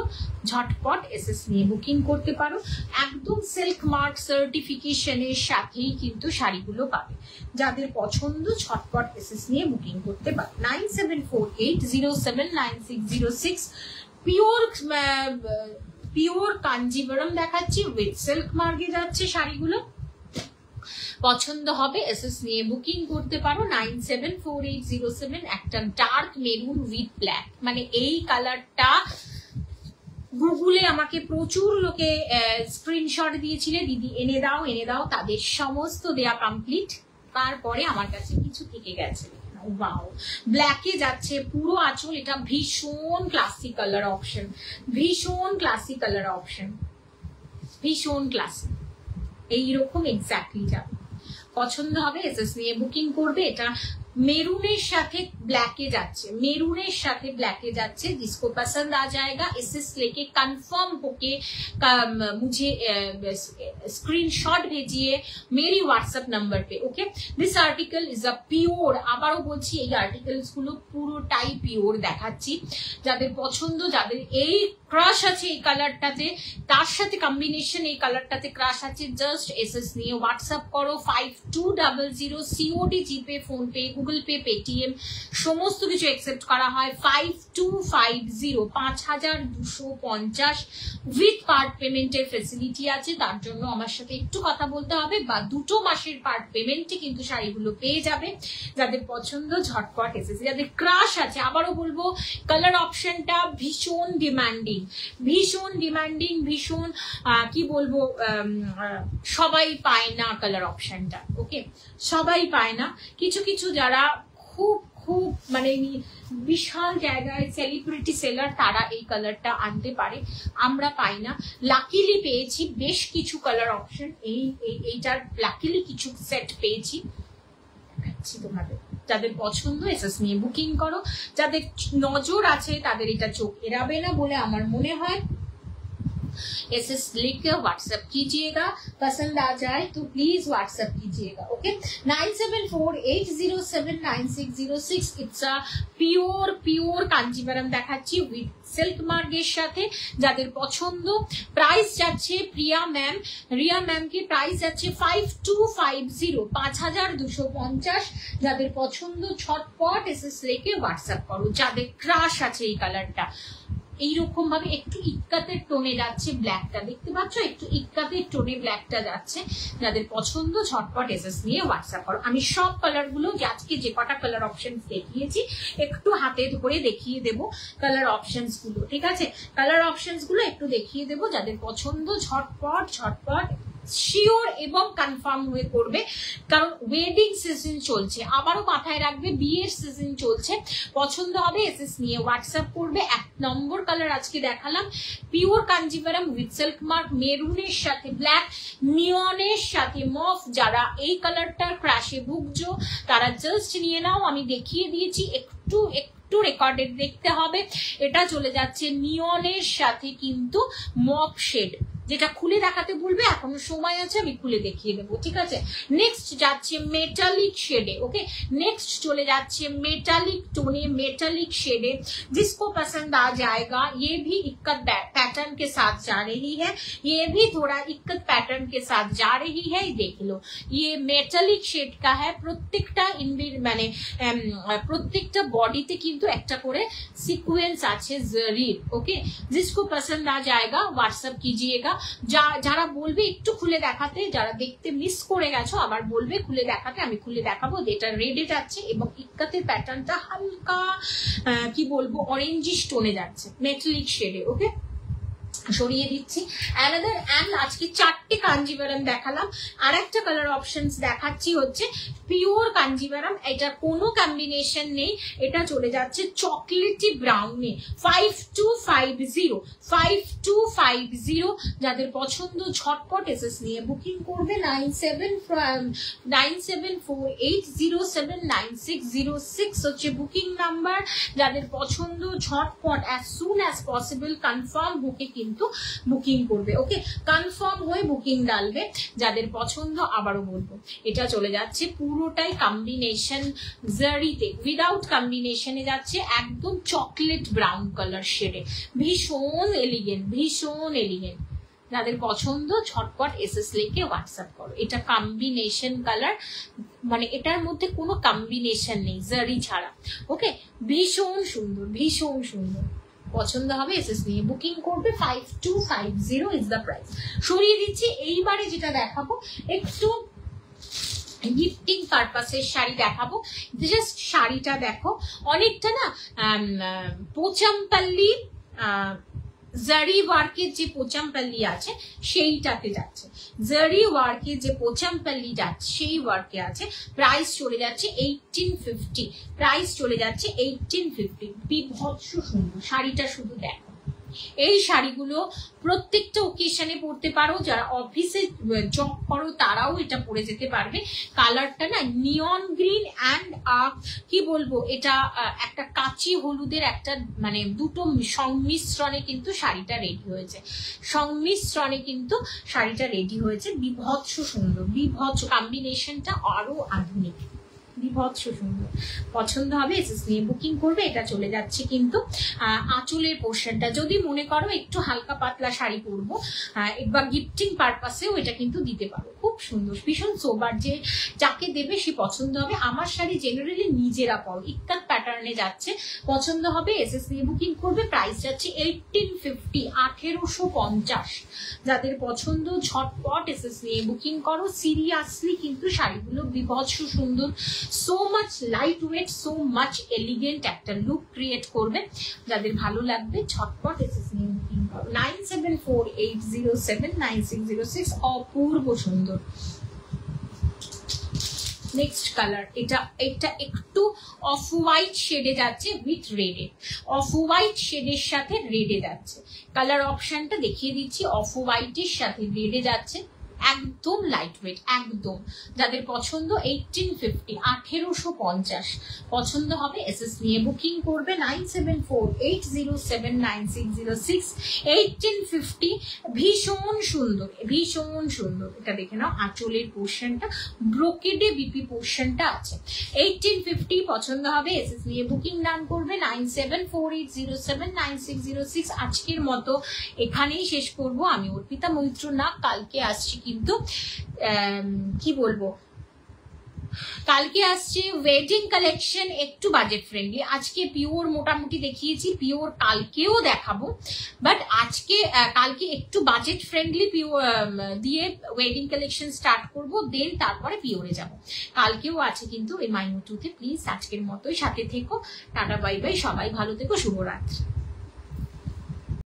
ঝটপট এসএস নিয়ে বুকিং করতে পারো। একদম সিল্ক মার্ক সার্টিফিকেশনের সাথেই কিন্তু শাড়িগুলো পাবে। যাদের পছন্দ ঝটপট এসএস নিয়ে বুকিং করতে পারো। 9748079606। পিওর কাঞ্জিভারাম দেখাচ্ছি, উইথ সিল্ক মার্কে যাচ্ছে শাড়িগুলো। পছন্দ হবে এসএস নিয়ে বুকিং করতে পারো। 974807। একটা ডার্ক মেরুন উইথ ব্ল্যাক, মানে এই কালারটা গুগলে আমাকে প্রচুর লোকে স্ক্রিনশট দিয়েছিলে, দিদি এনে দাও, তাদের সমস্ত দেয়া কমপ্লিট। তারপরে আমার কাছে কিছু থেকে গেছে। ওয়াও, ব্ল্যাকে যাচ্ছে পুরো আঁচল, এটা ভীষণ ক্লাসি কালার অপশন, ভীষণ ক্লাসি কালার অপশন, ভীষণ ক্লাসি। এইরকম এক্স্যাক্টলি যাবে, পছন্দ হবে এসএস নিয়ে বুকিং করবে। এটা মেরুনের সাথে ব্ল্যাকে যাচ্ছে, मेरूনের সাথে ब्लैके যাচ্ছে। जिसको पसंद आ जाएगा एसएस लेके कंफर्म होके मुझे स्क्रीनशॉट भेजिए मेरी व्हाट्सएप नंबर पे। Okay, this article is a pure, আবারও বলছি এই আর্টিকেলস গুলো পুরোটাই পিওর দেখাচ্ছি। যাদের পছন্দ, যাদের এই ক্রাশ আছে এই কালারটাতে, তার সাথে কম্বিনেশন এই কালারটাতে ক্রাশ আছে, জাস্ট এসএস নিয়ে হোয়াটসঅ্যাপ করো 5200 COD, GPay, PhonePe, Google Pay, Paytm সমস্ত কিছু অ্যাকসেপ্ট করা হয়। 5250 5250 উইথ পার্ট পেমেন্টের ফেসিলিটি আছে। তার জন্য আমার সাথে একটু কথা বলতে হবে, বা 2 মাসের পার্ট পেমেন্টে কিন্তু শাড়িগুলো পেয়ে যাবে। যাদের পছন্দ ঝটপট এসেছে। যাদের ক্রাশ আছে, আবারও বলবো কালার অপশনটা ভীষণ ডিমান্ডিং, ভীষণ ডিমান্ডিং, ভীষণ কি বলবো, সবাই পায় না কালার অপশনটা। ওকে, সবাই পায় না। কিছু কিছু যারা খুব খুব মানে বিশাল জায়গায় সেলিব্রিটি সেলার, তারা এই কালারটা আনতে পারে, আমরা পাই না। লাকিলি পেয়েছি বেশ কিছু কালার অপশন, এইটার লাকিলি কিছু সেট পেয়েছি, দেখাচ্ছি তোমাদের। যাদের পছন্দ এসএস নিয়ে বুকিং করো। যাদের নজর আছে তাদের এটা চোখ এড়াবে না বলে আমার মনে হয়। एसएस लिख कर व्हाट्सएप कीजिएगा, पसंद आ जाए तो प्लीज व्हाट्सएप कीजिएगा। Okay, 9748079606। It's a pure Kanjivaram দেখাচ্ছি উইথ সিল্ক মার্গের সাথে। যাদের পছন্দ, প্রাইস যাচ্ছে রিয়া ম্যাম কে প্রাইস যাচ্ছে 5250 5250। যাদের পছন্দ ছটপট এসএস লিখে হোয়াটসঅ্যাপ করো। যাদের ক্রাশ আছে এই কালারটা, এইরকম ভাবে একটু ইক্কাতের টোনে যাচ্ছে ব্ল্যাকটা, দেখতে পাচ্ছ একটু ইক্কাতের টোনে ব্ল্যাকটা যাচ্ছে। যাদের পছন্দ ঝটপট এসএস নিয়ে হোয়াটসঅ্যাপ করো। আমি সব কালার গুলো আজকে যে কটা কালার অপশন দেখিয়েছি একটু হাতে ধরে দেখিয়ে দেব কালার অপশনস গুলো, ঠিক আছে? কালার অপশনস গুলো একটু দেখিয়ে দেব। যাদের পছন্দ ঝটপট শিওর এবং কনফার্ম হয়ে করবে, কারণ ওয়েডিং সিজন চলছে। আবারও মাথায় রাখবে বিয়ের সিজন চলছে। পছন্দ হবে এসএস নিয়ে হোয়াটসঅ্যাপ করবে। 1 নম্বর কালার আজকে দেখালাম pure Kanjivaram with silk mark, মেরুনের সাথে ব্ল্যাক, নিয়নের সাথে মফ। যারা এই কালারটার ক্রাশে ভুগছো তারা জাস্ট নিয়ে নাও, আমি দেখিয়ে দিয়েছি। একটু রেকর্ডেড দেখতে হবে। এটা চলে যাচ্ছে নিয়নের সাথে কিন্তু মফ শেড, যেটা খুলে দেখাতে বলবে, এখনো সময় আছে, আমি খুলে দেখিয়ে দেবো, ঠিক আছে? নেক্সট যাচ্ছে মেটালিক শেডে। ওকে, নেক্সট চলে যাচ্ছে মেটালিক টোনে, মেटालिक शेडे। जिसको पसंद आ जाएगा, ये भी इक्कत पैटर्न के साथ जा रही है, ये भी थोड़ा इक्कत पैटर्न के साथ जा रही है। देख लो, ये मेटालिक शेड का है। প্রত্যেকটা মানে প্রত্যেকটা বডিতে কিন্তু একটা করে সিকোয়েন্স আছে জরির। ওকে, जिसको पसंद आ जाएगा व्हाट्सएप कीजिएगा। যারা বলবে একটু খুলে দেখাতে, যারা দেখতে মিস করে গেছো আবার বলবে খুলে দেখাতে, আমি খুলে দেখাবো। এটা রেডে যাচ্ছে এবং ইক্কাতের প্যাটার্নটা হালকা কি বলবো অরেঞ্জিশ টোনে যাচ্ছে, মেটালিক শেডে। ওকে, সরিয়ে দিচ্ছি। অ্যানাদার অ্যান্ড আজকে 4টে কাঞ্জিভারাম দেখালাম। আর একটা কালার অপশনস দেখাচ্ছি হচ্ছে পিওর কাঞ্জিভারাম। এটা কোনো কম্বিনেশন নেই, এটা চলে যাচ্ছে চকলেটি ব্রাউনে। 5250 যাদের পছন্দ ঝটপট এসএস নিয়ে বুকিং করবে। 9748079606 হচ্ছে বুকিং নাম্বার। যাদের পছন্দ ঝটপট as soon as possible confirm বুকে কিন্তু বুকিং করবে। ওকে, কনফার্ম হয়ে বুকিং ডালবে। যাদের পছন্দ আবারও বলবো এটা চলে যাচ্ছে পুরোটাই কম্বিনেশন জারিতে, উইদাউট কম্বিনেশনে যাচ্ছে একদম চকলেট ব্রাউন কালার শেডে, ভীষণ এলিগেন্ট, ভীষণ এলিগেন্ট। যাদের পছন্দ ঝটপট এসএস লিখে হোয়াটসঅ্যাপ করো। এটা কম্বিনেশন কালার, মানে এটার মধ্যে কোনো কম্বিনেশন নেই জারি ছাড়া। ওকে, ভীষণ সুন্দর, ভীষণ সুন্দর। পছন্দ হবে এসএস নিয়ে বুকিং করবে। 5250 ইজ দ্য প্রাইস। সরিয়ে দিচ্ছি। এইবারে যেটা দেখাবো একটু গিফটিং পারপাসের শাড়ি দেখাবো। জাস্ট শাড়িটা দেখো, অনেকটা না পোচামপল্লি জারি ওয়ার্কের যে পোচামপাল্লি আছে সেইটাতে যাচ্ছে, জারি ওয়ার্কের যে পোচামপাল্লি যাচ্ছে সেই ওয়ার্কে আছে। প্রাইস চলে যাচ্ছে 1850, প্রাইস চলে যাচ্ছে 1850। বিভৎস সুন্দর শাড়িটা, শুধু দেখো এই শাড়িগুলো প্রত্যেকটা ওকেশনে পরতে পারো, যারা অফিসে জব করো তারাও এটা পরে যেতে পারবে। কালারটা না নিয়ন গ্রিন অ্যান্ড কি বলবো, এটা একটা কাচি হলুদের একটা মানে দুটো সংমিশ্রণে কিন্তু শাড়িটা রেডি হয়েছে, সংমিশ্রণে কিন্তু শাড়িটা রেডি হয়েছে। বিভৎস সুন্দর, বিভৎস কম্বিনেশনটা আরো আধুনিক, বিভৎস সুন্দর। পছন্দ হবে এসএস নিয়ে বুকিং করবে। এটা চলে যাচ্ছে কিন্তু আঁচলের পোর্শনটা, যদি মনে করো একটু হালকা পাতলা শাড়ি পরবো বা গিফটিং পারপাসেও এটা কিন্তু দিতে পারো। খুব সুন্দর, ভীষণ সোবার, যে যাকে দেবে সে পছন্দ হবে। আমার শাড়ি জেনারেলি নিজেরা পরো, ইক্কাত প্যাটার্নে যাচ্ছে, পছন্দ হবে এসএস নিয়ে বুকিং করবে। প্রাইস যাচ্ছে 1850, 1850। যাদের পছন্দ ঝটপট এসএস নিয়ে বুকিং করো। সিরিয়াসলি কিন্তু শাড়িগুলো বিভৎস সুন্দর, so much light weight, so much elegant একটা লুক ক্রিয়েট করবে। যাদের ভালো লাগবে ঝটপট এসএস নিয়ে বুকিং করো। 9748079606। অপূর্ব সুন্দর। নেক্সট কালার, এটা একটু অফ হোয়াইট শেডে যাচ্ছে উইথ রেডে, অফ হোয়াইট শেডের সাথে রেডে যাচ্ছে। কালার অপশনটা দেখিয়ে দিচ্ছি, অফ হোয়াইটের সাথে রেডে যাচ্ছে, একদম লাইট ওয়েট, একদম। যাদের পছন্দ 1850, 1850 পছন্দ হবে এসএস নিয়ে বুকিং করবে। 9748079606। 1850, ভীষণ সুন্দর, ভীষণ সুন্দর। এটা দেখে নাও আঁচলের পোর্শনটা, ব্রোকেডে বিপি পোর্শনটা আছে। 1850 পছন্দ হবে এসএস নিয়ে বুকিং ডান করবে। 9748079606। আজকের মতো এখানেই শেষ করব। আমি অর্পিতা মৈত্র না, কালকে আসছি কিন্তু কি বলবো, কালকে আসছে ওয়েডিং কালেকশন একটু বাজেট ফ্রেন্ডলি। আজকে পিওর মোটামুটি দেখিয়েছি, পিওর কালকেও দেখাবো, বাট আজকে কালকে একটু বাজেট ফ্রেন্ডলি পিওর দিয়ে ওয়েডিং কালেকশন স্টার্ট করব, দেন তারপরে পিওরে যাব। কালকেও আছে কিন্তু এই মাইনুটুতে। প্লিজ আজকের মতোই সাথে থেকো। টাটা বাই বাই, সবাই ভালো থেকো, শুভরাত্রি।